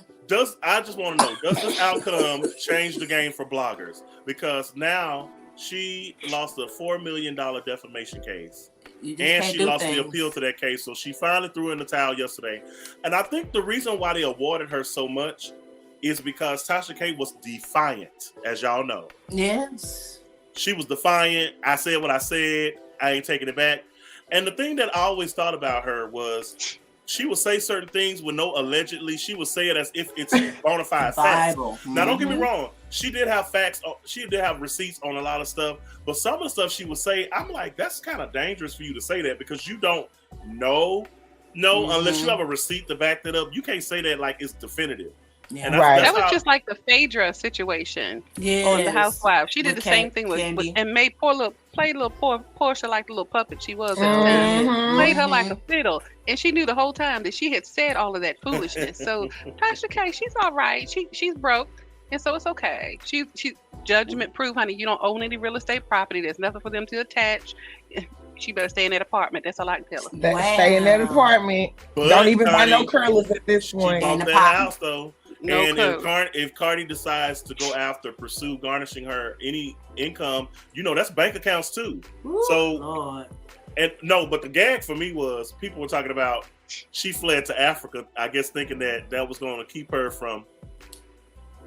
I just want to know, does this outcome change the game for bloggers? Because now she lost a $4 million defamation case. And she lost the appeal to that case. So she finally threw in the towel yesterday. And I think the reason why they awarded her so much is because Tasha K was defiant, as y'all know. Yes. She was defiant. I said what I said. I ain't taking it back. And the thing that I always thought about her was she would say certain things with no allegedly. She would say it as if it's bona fide facts. Now, don't get me wrong. She did have facts. She did have receipts on a lot of stuff. But some of the stuff she would say, I'm like, that's kind of dangerous for you to say that because you don't know. Unless you have a receipt to back that up. You can't say that like it's definitive. Yeah, that was just like the Phaedra situation on The Housewives. She did the same thing with and made played little Portia like the little puppet she was at the time. Played her like a fiddle, and she knew the whole time that she had said all of that foolishness. So Tasha K, she's all right. She's broke, and so it's okay. She's judgment proof, honey. You don't own any real estate property. There's nothing for them to attach. She better stay in that apartment. That's all I can tell her. Stay in that apartment. But don't even buy no curlers at this point. She bought that house though. No and if Cardi decides to go after, pursue garnishing her any income, that's bank accounts too. Ooh, so, Lord. and no, but the gag for me was people were talking about she fled to Africa, I guess thinking that was going to keep her from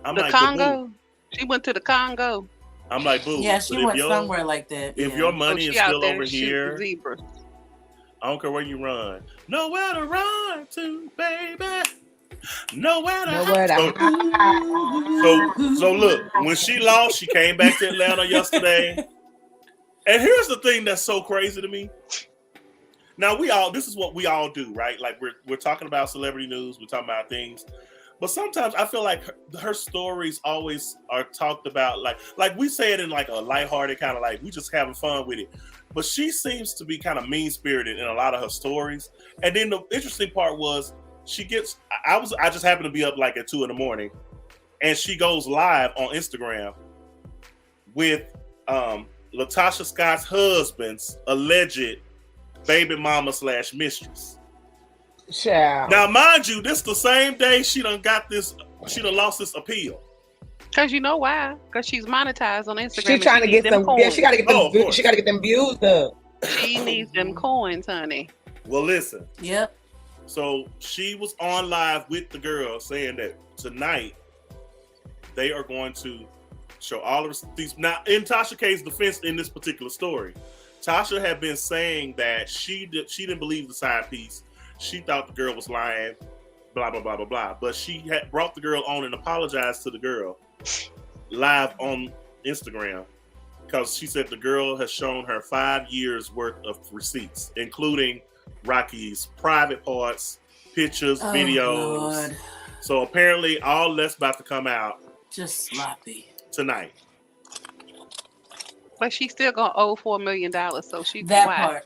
the Congo. She went to the Congo. I'm like, boo. Yeah, she went somewhere like that. If your money is still over here, I don't care where you run. Nowhere to run to, baby. Nowhere to hide. So look, when she lost, she came back to Atlanta yesterday. And here's the thing that's so crazy to me. Now this is what we all do, right? Like we're talking about celebrity news, we're talking about things. But sometimes I feel like her stories always are talked about like we say it in like a lighthearted kind of like we just having fun with it. But she seems to be kind of mean-spirited in a lot of her stories. And then the interesting part was I just happened to be up like at 2 a.m. and she goes live on Instagram with LaTasha Scott's husband's alleged baby mama / mistress. Child. Now, mind you, this the same day she done lost this appeal. Cause you know why? Cause she's monetized on Instagram. She's trying to get them coins. Yeah, she gotta get them. She gotta get them views up. She needs them coins, honey. Well, listen. Yep. So she was on live with the girl saying that tonight they are going to show all of these. Now, in Tasha K's defense in this particular story, Tasha had been saying that she didn't believe the side piece. She thought the girl was lying, blah, blah, blah, blah, blah. But she had brought the girl on and apologized to the girl live on Instagram because she said the girl has shown her 5 years worth of receipts, including Rocky's private parts, pictures, videos. Lord. So apparently all that's about to come out just sloppy tonight. But she's still gonna owe $4 million, so she that part.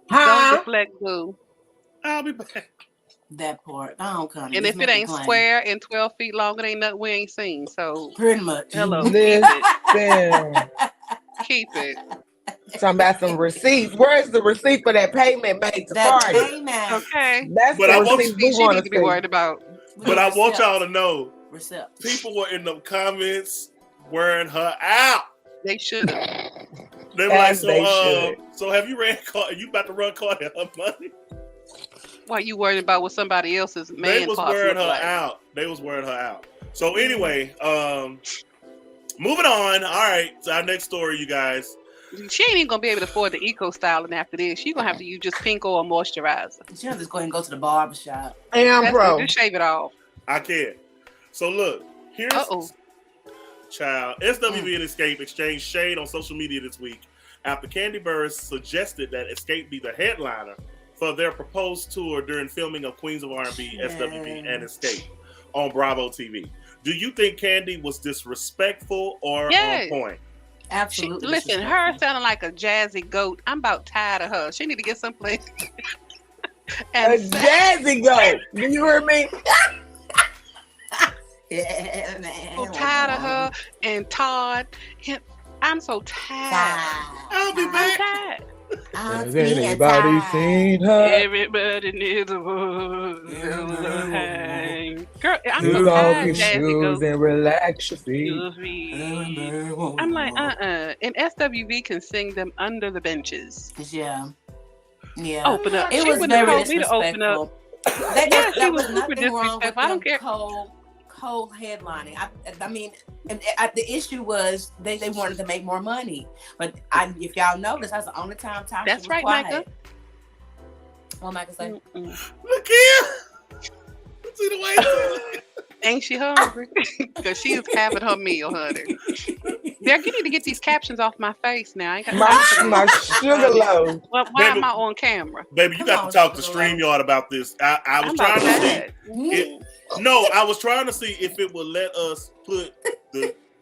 Don't deflect, boo. I'll be back. That part. Oh, Connie. And if it ain't square and 12 feet long, it ain't nothing we ain't seen. So pretty much. Hello. Keep it. Talking about some receipts. Where's the receipt for that payment made to Cardi? Okay. That's but the receipt we want to be worried about. But I want y'all to know, Recept. People were in the comments wearing her out. They should. They were like, so have you ran Cardi? You about to run Cardi her money? Why you worried about what somebody else's man? They was wearing her out. They was wearing her out. So anyway, moving on. All right, so our next story, you guys. She ain't even gonna be able to afford the eco styling after this. She's gonna have to use just pink oil moisturizer. She'll just go ahead and go to the barbershop. Bro. Just shave it off. I can't. So look, here's child. SWV and Xscape exchanged shade on social media this week after Kandi Burruss suggested that Xscape be the headliner for their proposed tour during filming of Queens of R&B, SWV, and Xscape on Bravo TV. Do you think Kandi was disrespectful or on point? Absolutely. Listen, her sounding like a jazzy goat. I'm about tired of her. She need to get someplace. A jazzy goat. Do you hear me? Yeah, man. I'm tired of her and Todd. I'm so tired. I'll be back. I'm tired. Has anybody seen her? Everybody needs a hang. Girl, I'm so tired. Shoes and relax your feet. I'm like, And SWV can sing them under the benches. Yeah. Open up. It she was very told me to open up. That was nothing wrong with I don't care. Cold headlining. I mean, the issue was they wanted to make more money. But if y'all notice, that's the only time Tasha was quiet. Micah. What Micah say? Look here. See the way. Ain't she hungry? Because she's having her meal, honey. Derrick, you need to get these captions off my face now. I ain't got my sugar low. Well, why am I on camera? Baby, you got to talk to StreamYard about this. I was trying to see. I was trying to see if it would let us put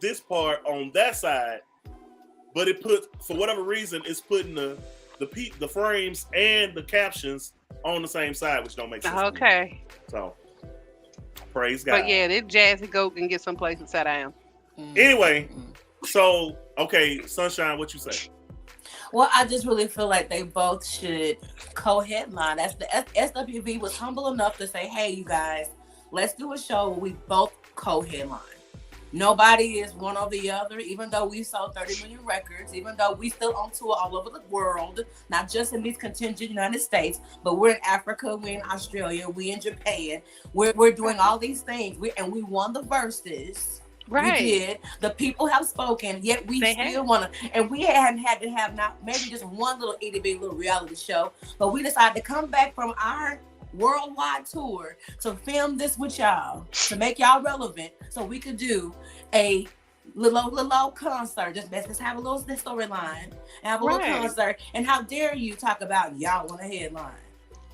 this part on that side, but for whatever reason, it's putting the frames and the captions on the same side, which don't make sense. Okay. So, praise God. But yeah, this jazzy goat can get someplace to sit down. Anyway, so okay, Sunshine, what you say? Well, I just really feel like they both should co-headline. That's the SWV was humble enough to say, "Hey, you guys, let's do a show where we both co-headline. Nobody is one or the other, even though we sold 30 million records, even though we still on tour all over the world, not just in these contingent United States, but we're in Africa, we're in Australia, we're in Japan. We're doing all these things. We won the Versus. Right. We did. The people have spoken, yet we still want to, and we hadn't had to have not maybe just one little itty bitty little reality show, but we decided to come back from our worldwide tour to film this with y'all, to make y'all relevant, so we could do a little concert. Let's have a little storyline and have a little concert. And how dare you talk about y'all want a headline?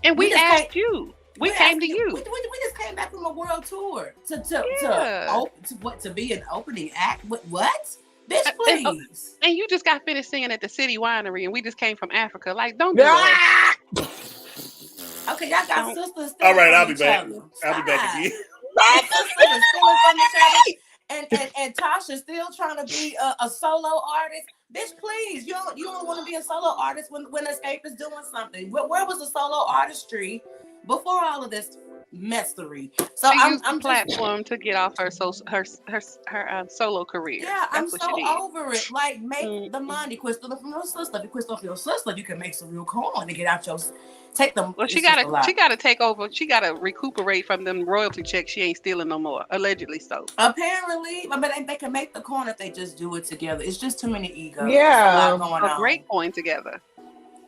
And we asked you. We came to you. We just came back from a world tour to be an opening act. What? Bitch, please. And you just got finished singing at the City Winery, and we just came from Africa. Like, don't do that. Okay, y'all got sisters. All right, I'll be back. I'll be back again. My sisters are stealing from each other, and Tasha still trying to be a solo artist. Bitch, please, you don't want to be a solo artist when Xscape is doing something. Where was the solo artistry before all of this messery? So I'm platform to get off her solo career. Yeah, I'm so over it. Like, make the money. Quit stealing from your sister. If you quit stealing from your sister, you can make some real coin to get out your. Take them. Well, she gotta take over. She gotta recuperate from them royalty checks. She ain't stealing no more, allegedly so. Apparently, but they can make the coin if they just do it together. It's just too many egos. Yeah, a lot going on. Great coin together.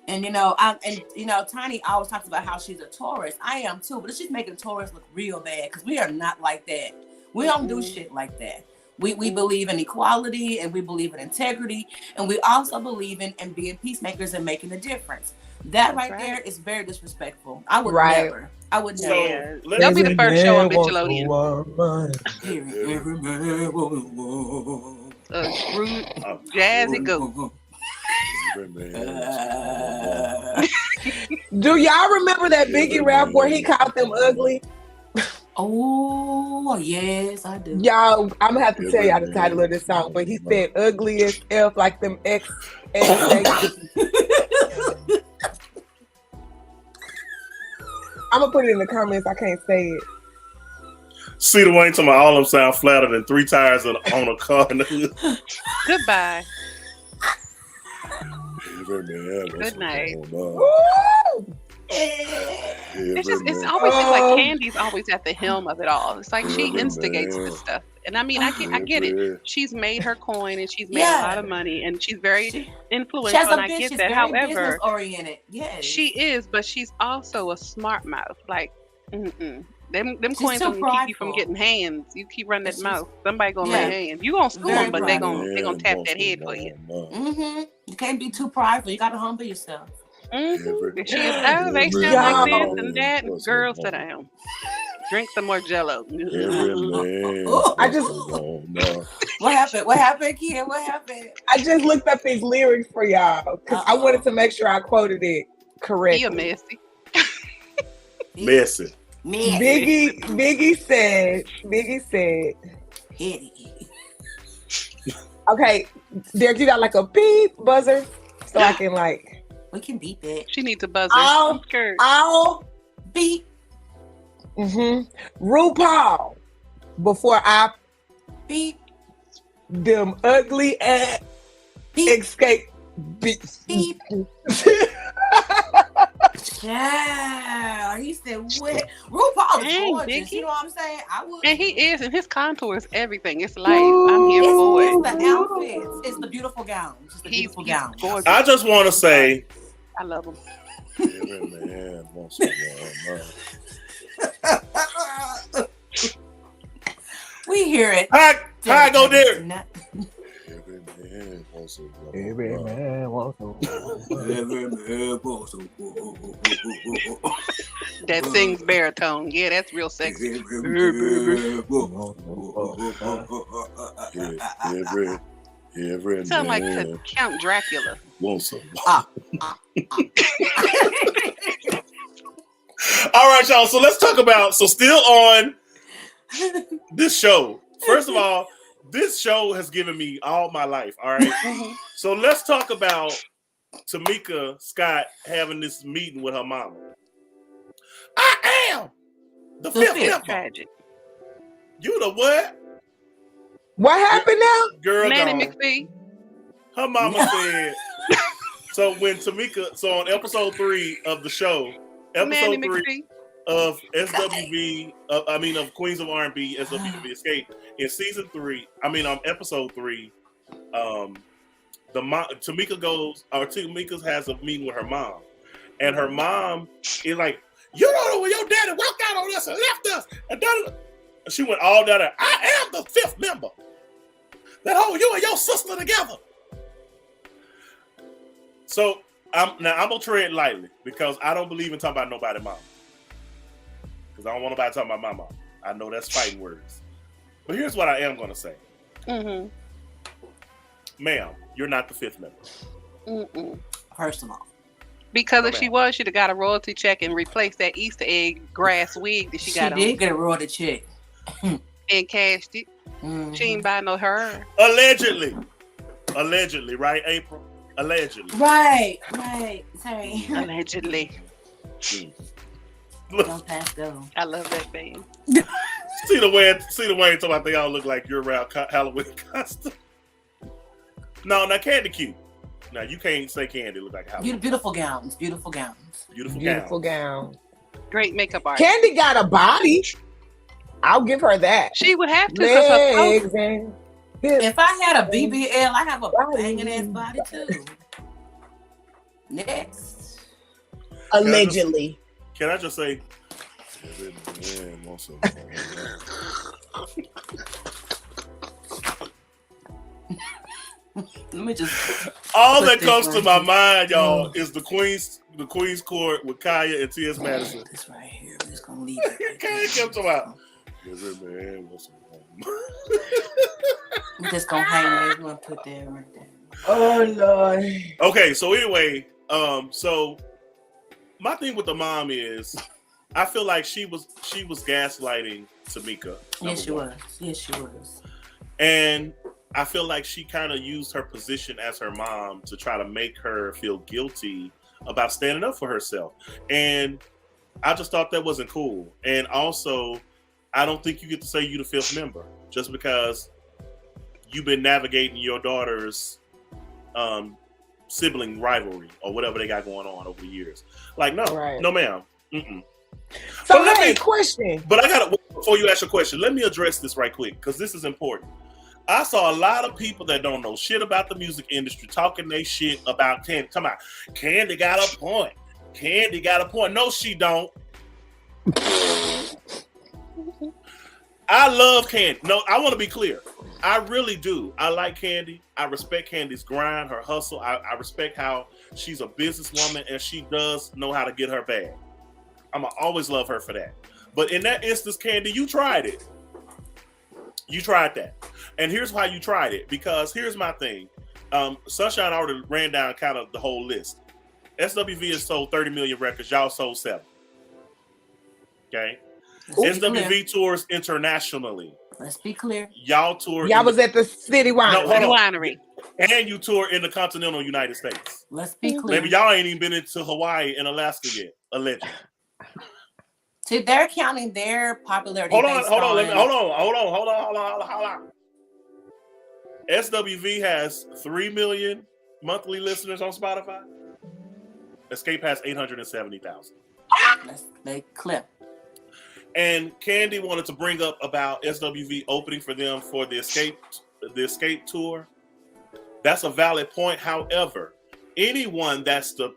And Tiny always talks about how she's a Taurus. I am too, but she's making Taurus look real bad because we are not like that. We don't do shit like that. We believe in equality and we believe in integrity, and we also believe in being peacemakers and making a difference. That right there is very disrespectful. I would never. I would never. That'll be the first show on Nickelodeon. Jazzy go. Do y'all remember that Biggie rap where he called them ugly? Oh, yes, I do. Y'all, I'm gonna have to tell y'all the title of this song, but he said ugly as F like them X. I'm gonna put it in the comments. I can't say it. See the Wayne to my all them sound flatter than 3 tires on a car. Goodbye. Good night. It's always like Kandi's always at the helm of it all. It's like she instigates this stuff. And I mean, I get it. She's made her coin and she's made a lot of money and she's very influential. And I get that. However, oriented. Yes. She is, but she's also a smart mouth. Like, them coins don't keep you from getting hands. You keep running that mouth. Somebody gonna lay hands. You gonna sue them, but they gonna tap that head for you. You can't be too prideful. You gotta humble yourself. She is. Oh, they sound like this and that. And girl, sit down. Drink some more Jello. I just. What happened? What happened, kid? What happened? I just looked up these lyrics for y'all because I wanted to make sure I quoted it correctly. You're messy. Messy. Biggie said. Okay, Derrick, you got like a beep buzzer, so I can like. We can beep it. She needs a buzzer. I'll beep. RuPaul, before I beep them ugly ass Xscape beeps. Beep. Yeah, he said, "What?" RuPaul is gorgeous. You know what I'm saying? I would, and he is, and his contour is everything. It's life. I'm here for it. It's the outfits. It's the beautiful gowns. It's the beautiful gowns. Gorgeous. I just want to say, I love him. Every man wants a woman. We hear it. Hi, go there. Every man wants a woman. Every man wants a woman. That sings baritone. Yeah, that's real sexy. Every sound like Count Dracula. Wants a All right, y'all. So let's talk about. So still on this show. First of all, this show has given me all my life. All right. So let's talk about Tamika Scott having this meeting with her mama. I am the fifth member. Tragic. You the what? What happened now? Girl, Nanny gone. McPhee. Her mama said. So when Tamika, so on episode 3 of the show, episode 3 of SWV, of Queens of R&B, SWV Xscape, in season 3, episode 3, Tamika has a meeting with her mom, and her mom is like, you don't know when your daddy walked out on us and left us, and she went all down there. I am the fifth member that hold you and your sister together. So I'm gonna tread lightly because I don't believe in talking about nobody's mom. Because I don't want nobody talking about my mom. I know that's fighting words. But here's what I am gonna say. Mm-hmm. Ma'am, you're not the fifth member. Mm-mm. First of all. Because if she was, she'd have got a royalty check and replaced that Easter egg grass wig that she got on. She did get a royalty check. And cashed it. Mm-hmm. She ain't buy no her. Allegedly, right, April? Allegedly. Right. Sorry. Allegedly. Don't pass go. I love that band. See the way talking about they all look like year round Halloween costume. No, not Kandi cute. Now you can't say Kandi look like Halloween. Beautiful gowns. Beautiful gown. Great makeup artist. Kandi got a body. I'll give her that. She would have to. Legs and if I had a BBL, I have a banging ass body too. Next. Allegedly. Can I just say? Let me just. All that comes to my mind, y'all, is the Queen's Court with Kaya and T.S. Madison. This right here. We're just gonna leave it. Kaya kept talking. We're just gonna hang there. We're gonna put that right there. Oh Lord. Okay, so anyway, so my thing with the mom is, I feel like she was gaslighting Tamika. Yes, she was. And I feel like she kind of used her position as her mom to try to make her feel guilty about standing up for herself. And I just thought that wasn't cool. And also, I don't think you get to say you the fifth member just because you've been navigating your daughter's sibling rivalry or whatever they got going on over the years. Like, no, no, ma'am. Mm-mm. So let me question. But I gotta, before you ask your question, let me address this right quick because this is important. I saw a lot of people that don't know shit about the music industry talking they shit about Kandi. Come on, Kandi got a point. Kandi got a point. No, she don't. I love Kandi. No, I want to be clear. I really do. I like Kandi. I respect Kandi's grind, her hustle. I respect how she's a businesswoman and she does know how to get her bag. I'm going to always love her for that. But in that instance, Kandi, you tried it. You tried that. And here's why you tried it. Because here's my thing. Sunshine already ran down kind of the whole list. SWV has sold 30 million records. Y'all sold 7. Okay? SWV tours internationally. Let's be clear. Y'all tour. Y'all was at the City Winery. And you tour in the continental United States. Let's be clear. Maybe y'all ain't even been into Hawaii and Alaska yet. Allegedly. See, they're counting their popularity. Hold on. SWV has 3 million monthly listeners on Spotify. Xscape has 870,000. They clip. And Kandi wanted to bring up about SWV opening for them for the Xscape tour. That's a valid point. However, anyone that's that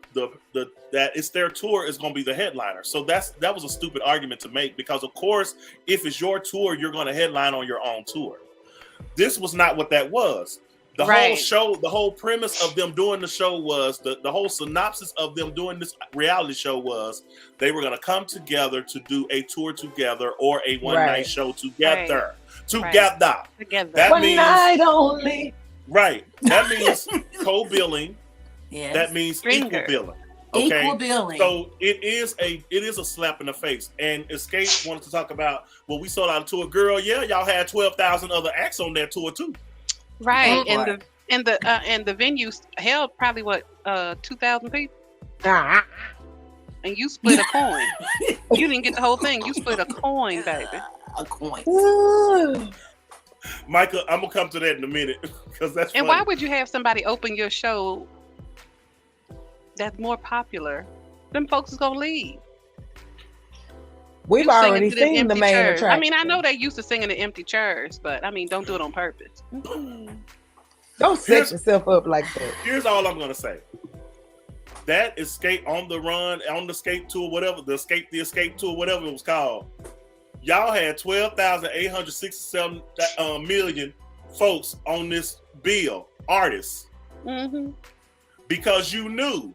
it's their tour is going to be the headliner. So that was a stupid argument to make because, of course, if it's your tour, you're going to headline on your own tour. This was not what that was. The whole show, the whole premise of them doing the show was the whole synopsis of them doing this reality show was they were going to come together to do a tour together or a one night show together. Together. That one means night only. Right. That means co-billing. Yes. That means equal billing. Okay. Equal billing. So it is a slap in the face. And Xscape wanted to talk about, well, we sold out a tour. Girl, yeah, y'all had 12,000 other acts on that tour too. Right. And the venue held probably what 2,000 people. And you split a coin. You didn't get the whole thing. You split a coin, baby. A coin. Michael, I'm gonna come to that in a minute because that's. And funny. why would you have somebody open your show that's more popular? Them folks is gonna leave. We've already seen the main attraction. I mean, I know they used to singing in empty chairs, but I mean, don't do it on purpose. Don't set yourself up like that. Here's all I'm gonna say. That Xscape on the run, on the Xscape tour, whatever, the Xscape tour, whatever it was called. Y'all had 12,867 million folks on this bill, artists. Mm-hmm. Because you knew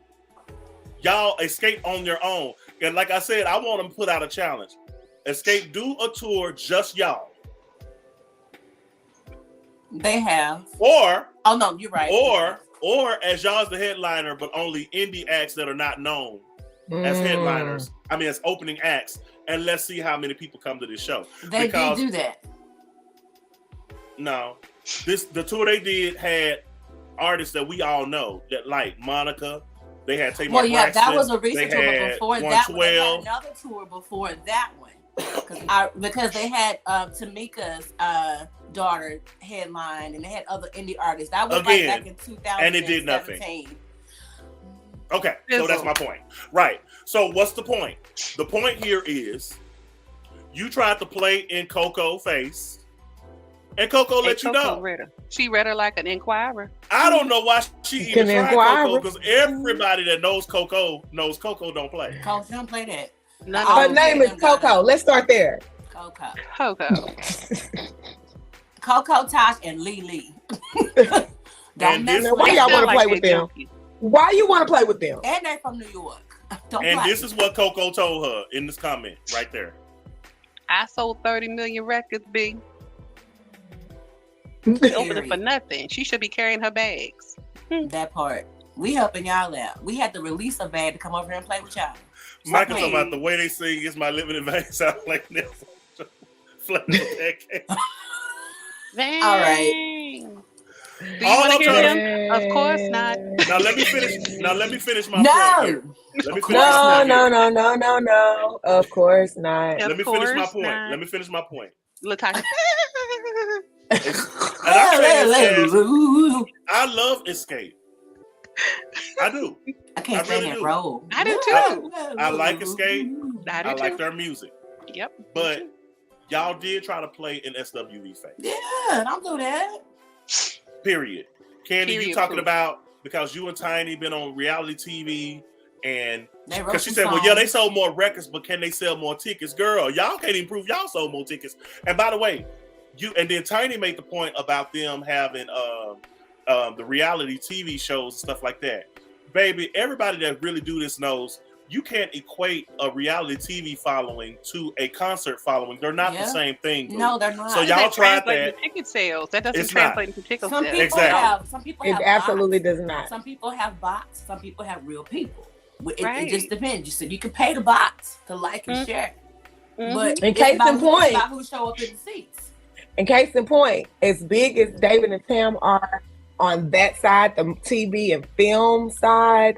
y'all Xscape on your own. And like I said, I want them to put out a challenge. Xscape, do a tour just y'all. They have. Or oh no, you're right. Or as y'all's the headliner, but only indie acts that are not known as headliners. I mean, as opening acts. And let's see how many people come to this show. They did do that. No. The tour they did had artists that we all know that like Monica. They had Tamar Braxton. That was a recent tour, but before that one, they had another tour before that one. Because they had Tamika's daughter headline, and they had other indie artists. That was like back in 2017. And it did nothing. Okay, so that's my point. Right. So what's the point? The point here is you tried to play in Coco's face, and Coco let you know. She read her like an inquirer. I don't know why she even tried Coco, because everybody that knows Coco don't play. Coco don't play that. Her name is Coco. Let's start there. Coco, Tosh, and Lee. Don't mess with why y'all want to play with them? Why you want to play with them? And they're from New York. This is what Coco told her in this comment right there. I sold 30 million records, B. Open it for nothing. She should be carrying her bags. That part. We helping y'all out. We had to release a bag to come over here and play with y'all. Michael talking about the way they sing "It's My Living in Vain" sound like this. All right. Do you want to hear them? Of course not. Now let me finish my point here. No. Of course not. Let me finish my point. Let me finish my point. Latasha. I love Xscape. I do. I can't stand that role. I do too. I like Xscape. I like their music. Yep. But y'all did try to play in SWV face. Yeah, don't do that. Period. Kandi, you talking about because you and Tiny been on reality TV, and because she said, well, yeah, they sold more records, but can they sell more tickets? Girl, y'all can't even prove y'all sold more tickets. And by the way, then Tiny made the point about them having the reality TV shows and stuff like that. Baby, everybody that really do this knows you can't equate a reality TV following to a concert following. They're not the same thing. Boo. No, they're not. So y'all tried that. Ticket sales. That doesn't translate into ticket sales. Some people it have absolutely bots. does not. Some people have bots. Some people have real people. It just depends. You said you can pay the bots to like and share. Mm-hmm. But in case in point, about who show up in the seats. In case in point, as big as David and Tam are on that side, the TV and film side,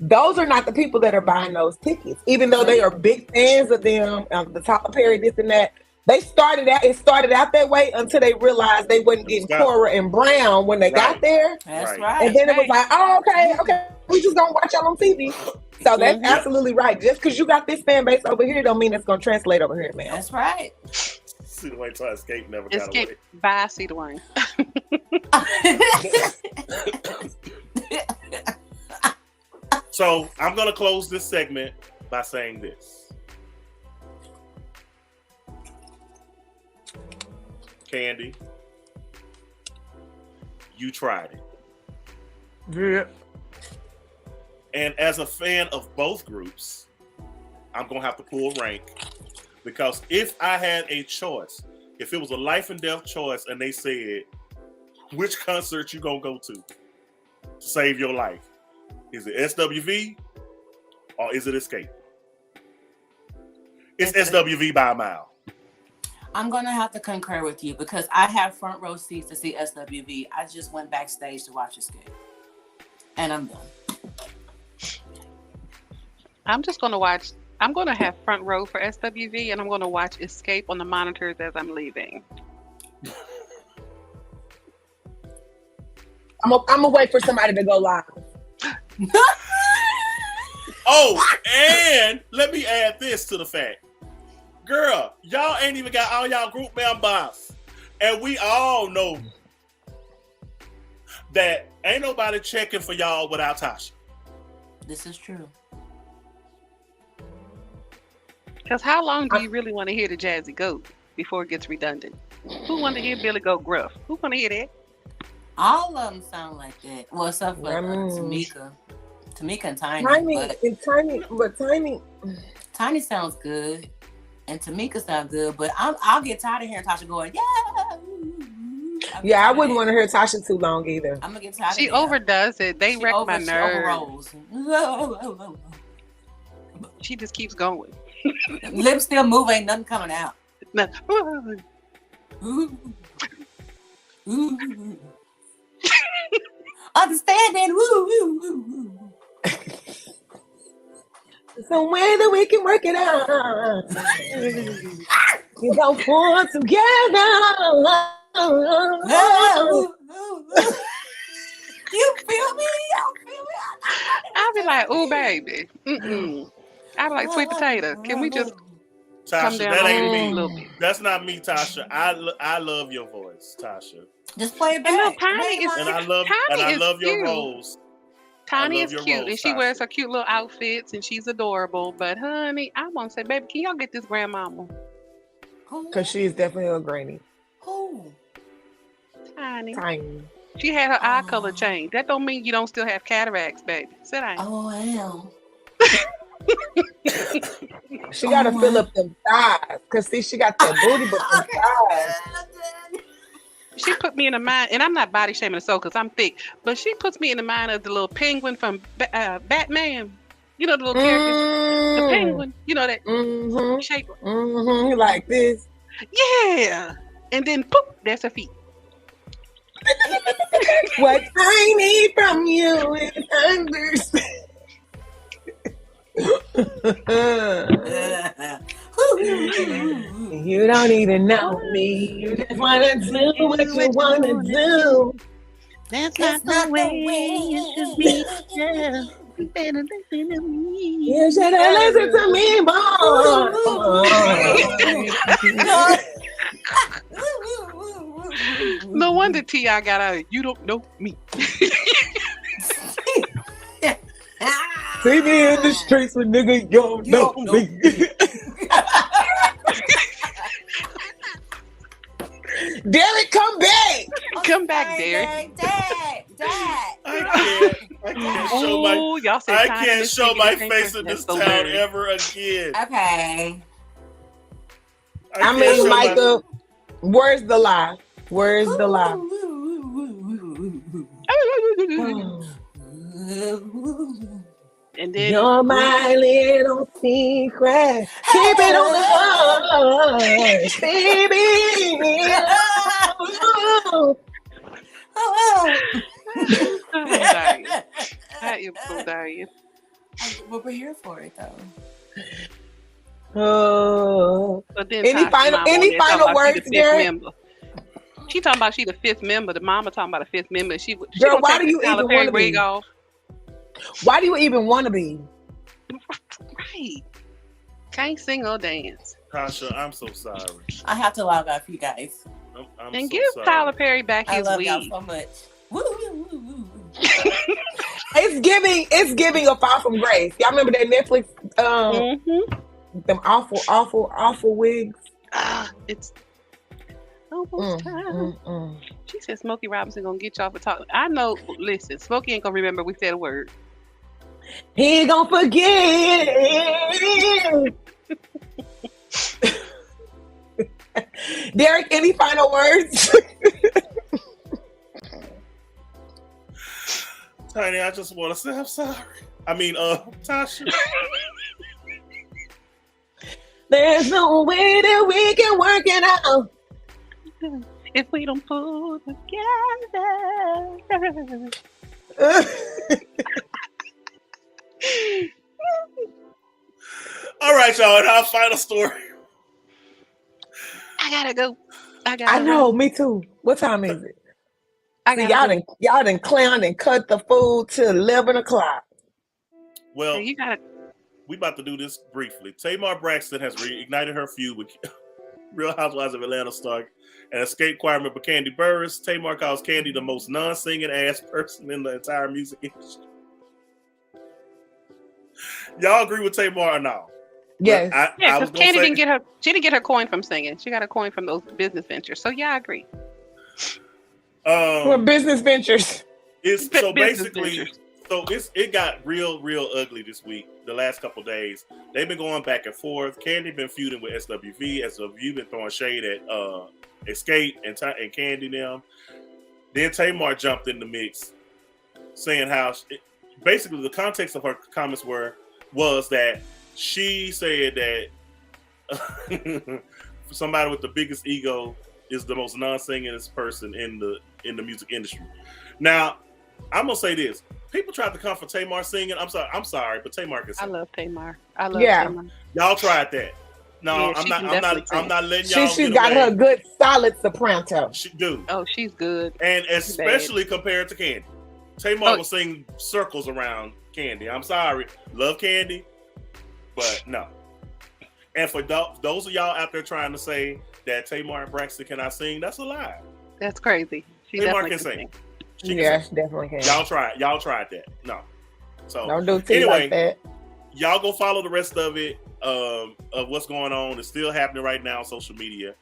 those are not the people that are buying those tickets. Even though they are big fans of them, the Tyler Perry, this and that. It started out that way until they realized they wasn't getting Cora and Brown when they got there. That's right. And then it was like, oh, okay, we just gonna watch y'all on TV. So that's absolutely right. Just because you got this fan base over here don't mean it's gonna translate over here, man. That's right. See the way to Xscape never got away. Bye, see the wine. So I'm gonna close this segment by saying this. Kandi, you tried it. Yeah. And as a fan of both groups, I'm gonna have to pull rank, because if I had a choice, if it was a life and death choice and they said, which concert you gonna go to save your life? Is it SWV or is it Xscape? It's SWV by a mile. I'm going to have to concur with you because I have front row seats to see SWV. I just went backstage to watch Xscape. And I'm done. I'm just going to watch. I'm going to have front row for SWV, and I'm going to watch Xscape on the monitors as I'm leaving. I'm gonna wait for somebody to go live. Oh, and let me add this to the fact. Girl, y'all ain't even got all y'all group members. And we all know that ain't nobody checking for y'all without Tasha. This is true. Because how long do you really want to hear the Jazzy Goat before it gets redundant? Who want to hear Billy go gruff? Who want to hear that? All of them sound like that. Well, except for Tamika. Tamika and Tiny. Tiny sounds good. And Tamika sounds good. But I'll get tired of hearing Tasha going, yeah, I wouldn't want to hear Tasha too long either. I'm going to get tired She of her. overdoes it. She wreck my nerves. She just keeps going. Lips still move, ain't nothing coming out. Understanding. Some way that we can work it out. You don't pull together. You feel me? I'll be like, oh, baby. I'll be like, sweet potato. Can we just Tasha, that ain't me. That's not me, Tasha. I love your voice, Tasha. Just play it back. And look, Tiny is and I love your roles. Tiny is cute, and she wears her cute little outfits, and she's adorable. But honey, I want to say, baby, can y'all get this grandmama? Because she is definitely a granny. Who? Tiny. She had her eye color changed. That don't mean you don't still have cataracts, baby. Sit down. Oh, hell. She got to fill up them thighs. Because see, she got that booty, but them thighs. She put me in the mind, and I'm not body shaming the soul because I'm thick, but she puts me in the mind of the little penguin from Batman. You know the little character, the penguin. You know that shape. Like this. Yeah, and then poof, there's her feet. What I need from you is understand. You don't even know me. You just want to do what you want to do. That's not the way it should be. Yeah. You should have listened to me more. No wonder T.I. got out of You Don't Know Me. See me in the streets with niggas, you don't know me. Derrick, come back. Come back, Derrick. Dad. I can't show my face in this town ever again. Okay. I mean, Micah, where's the lie? Where's the lie? And then you're my little secret. Keep it on the hush, baby. I am so dying. But we're here for it, though. But then any final words, Derrick? She talking about she the fifth member. The mama talking about the fifth member. She girl, why do you even want to be? Why do you even want to be? Right. Can't sing or dance. Tasha, I'm so sorry. I have to log off, you guys. I'm and so give sorry. Tyler Perry back his love weed. y'all so much. It's giving a fall from grace. Y'all remember that Netflix them awful wigs? It's almost time. She said Smokey Robinson gonna get y'all for talking. I know, listen, Smokey ain't gonna remember we said a word. He ain't gonna forget. Derrick, any final words? Tiny, I just want to say I'm sorry. I mean, Tasha. There's no way that we can work it out if we don't pull together. All right, y'all. And our final story. I gotta go. I know, me too. What time is it? Y'all done clowned and cut the food till 11 o'clock. Well, we about to do this briefly. Tamar Braxton has reignited her feud with Real Housewives of Atlanta star and Xscape choir member Kandi Burruss. Tamar calls Kandi the most non-singing ass person in the entire music industry. Y'all agree with Tamar or no? Yes. Because Kandi didn't get her coin from singing. She got a coin from those business ventures. So yeah, I agree. What business ventures? It got real ugly this week. The last couple of days, they've been going back and forth. Kandi been feuding with SWV. SWV been throwing shade at Xscape and Kandi them. Then Tamar jumped in the mix, saying how basically the context of her comments was that she said that somebody with the biggest ego is the most non-singingest person in the music industry. Now, I'm gonna say this: people tried to come for Tamar singing. I'm sorry, but Tamar can sing. I love Tamar. Tamar. Y'all tried that. No, yeah, I'm not letting y'all. She got her good solid soprano. She do. Oh, she's good, and especially compared to Kandi. Tamar will sing circles around Kandi. I'm sorry, love Kandi, but no. And for those of y'all out there trying to say that Tamar Braxton cannot sing, that's a lie. That's crazy. Tamar can sing. She definitely can. Y'all tried that. No. So don't do tea like that. Y'all go follow the rest of it of what's going on. It's still happening right now on social media.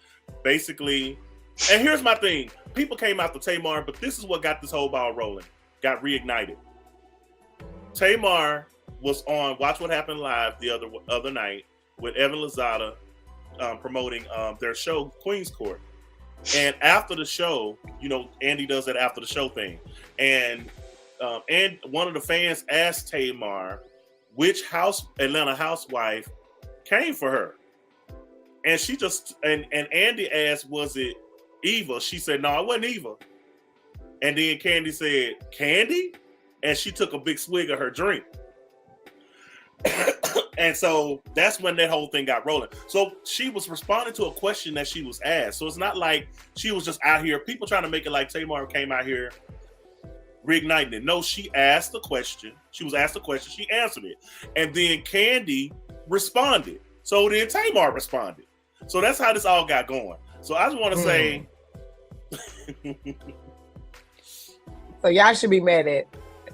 Basically, and here's my thing. People came out to Tamar, but this is what got this whole ball rolling. Got reignited. Tamar was on Watch What Happened Live the other night with Evan Lozada promoting their show Queen's Court. And after the show, Andy does that after the show thing. And one of the fans asked Tamar which Atlanta housewife came for her. And she and Andy asked, was it Eva? She said, no, it wasn't Eva. And then Kandi said, Kandi? And she took a big swig of her drink. And so that's when that whole thing got rolling. So she was responding to a question that she was asked. So it's not like she was just out here. People trying to make it like Tamar came out here reigniting it. No, she asked the question. She was asked the question. She answered it. And then Kandi responded. So then Tamar responded. So that's how this all got going. So I just want to say... So y'all should be mad at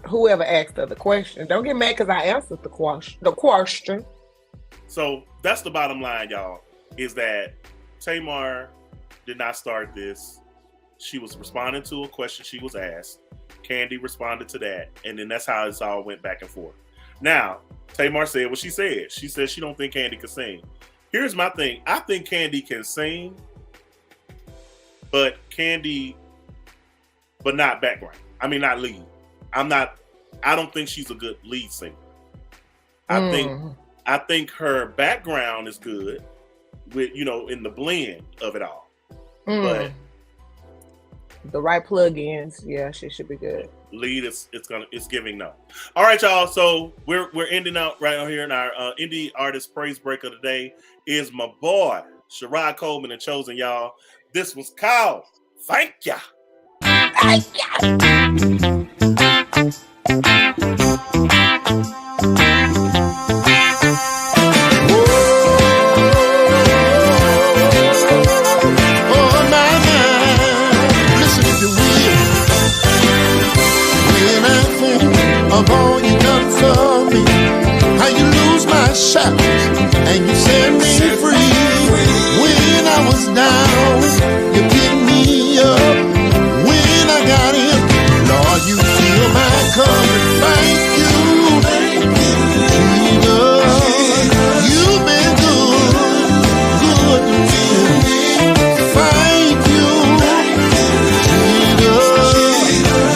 whoever asked her the question. Don't get mad because I answered the question. So that's the bottom line, y'all, is that Tamar did not start this. She was responding to a question she was asked. Kandi responded to that. And then that's how this all went back and forth. Now, Tamar said what she said. She said she don't think Kandi can sing. Here's my thing. I think Kandi can sing, but not background. I mean, not lead. I don't think she's a good lead singer. I think her background is good with, in the blend of it all. But the right plugins, yeah, she should be good. Lead it's giving no. All right, y'all. So we're ending out right here in our indie artist praise break of the day is my boy Sherrod Coleman and Chosen, y'all. This was called Thank Ya. Thank Ya. Of all you done for me, how you lose my shackles and you set me free. When I was down, you picked me up. When I got in, Lord, you fill my cup. Thank you, Jesus. You've been good to me. Thank you, Jesus.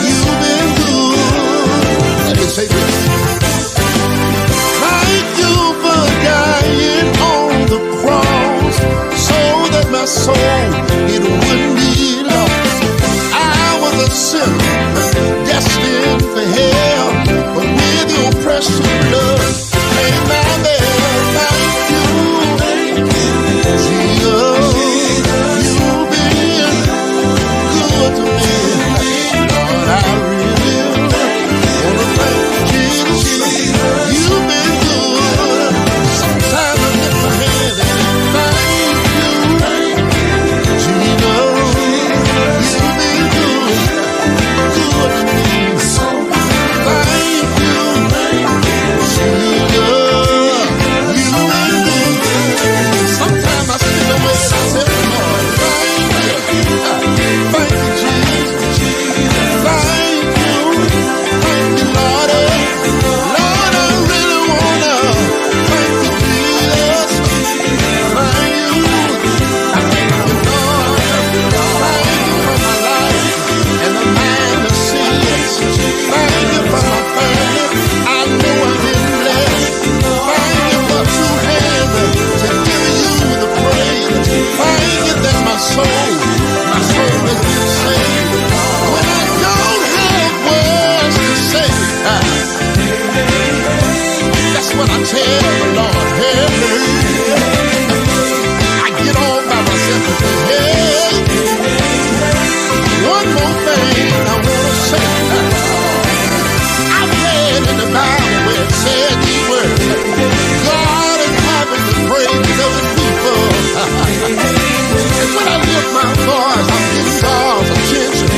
You've been good. Say this. Thank you for dying on That's what I tell the Lord. Hey, I get on by myself and say, hey, one more thing I want to say. I've read in the Bible where it said these words, God is having the praise of the people. And when I lift my voice, I'm getting God's attention.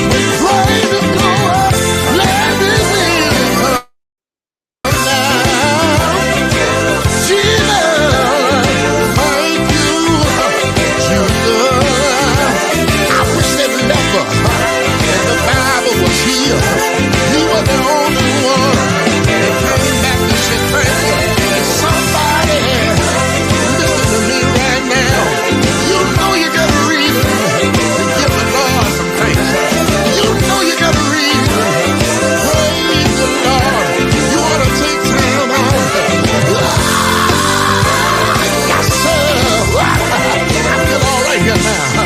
When praises go up, blessings will come down. Jesus, thank you, Jesus. I wish that leper in the Bible was here. He was the only one that came back to say thank you. And somebody listen to me right now. You know you gotta read it to give the Lord some thanks. You know you gotta read it. Praise the Lord. You wanna take time out. Yes, sir. I feel all right here now.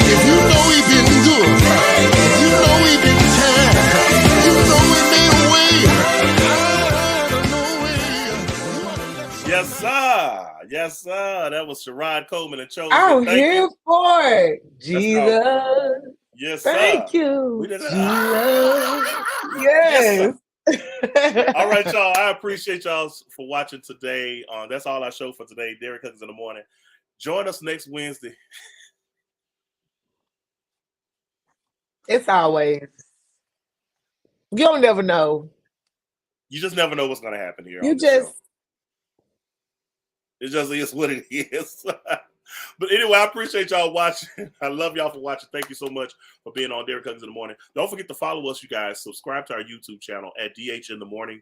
If you know he been good, if you know he been kind, you know he made a way. Yes, sir. Yes, sir. That was Sherrod Coleman and Chosen. I'm here for it. Jesus. Yes, sir. Thank you. We did it. Yes. Yes, all right, y'all. I appreciate y'all for watching today. That's all our show for today. Derrick Huggins in the morning. Join us next Wednesday. It's always. You don't never know. You just never know what's going to happen here. You just. It just is what it is. But anyway, I appreciate y'all watching. I love y'all for watching. Thank you so much for being on Derrick Huggins in the morning. Don't forget to follow us, you guys. Subscribe to our YouTube channel at DH in the morning,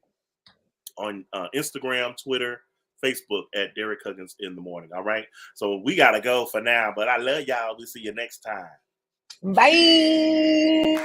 on Instagram, Twitter, Facebook at Derrick Huggins in the morning. All right. So we got to go for now, but I love y'all. We'll see you next time. Bye.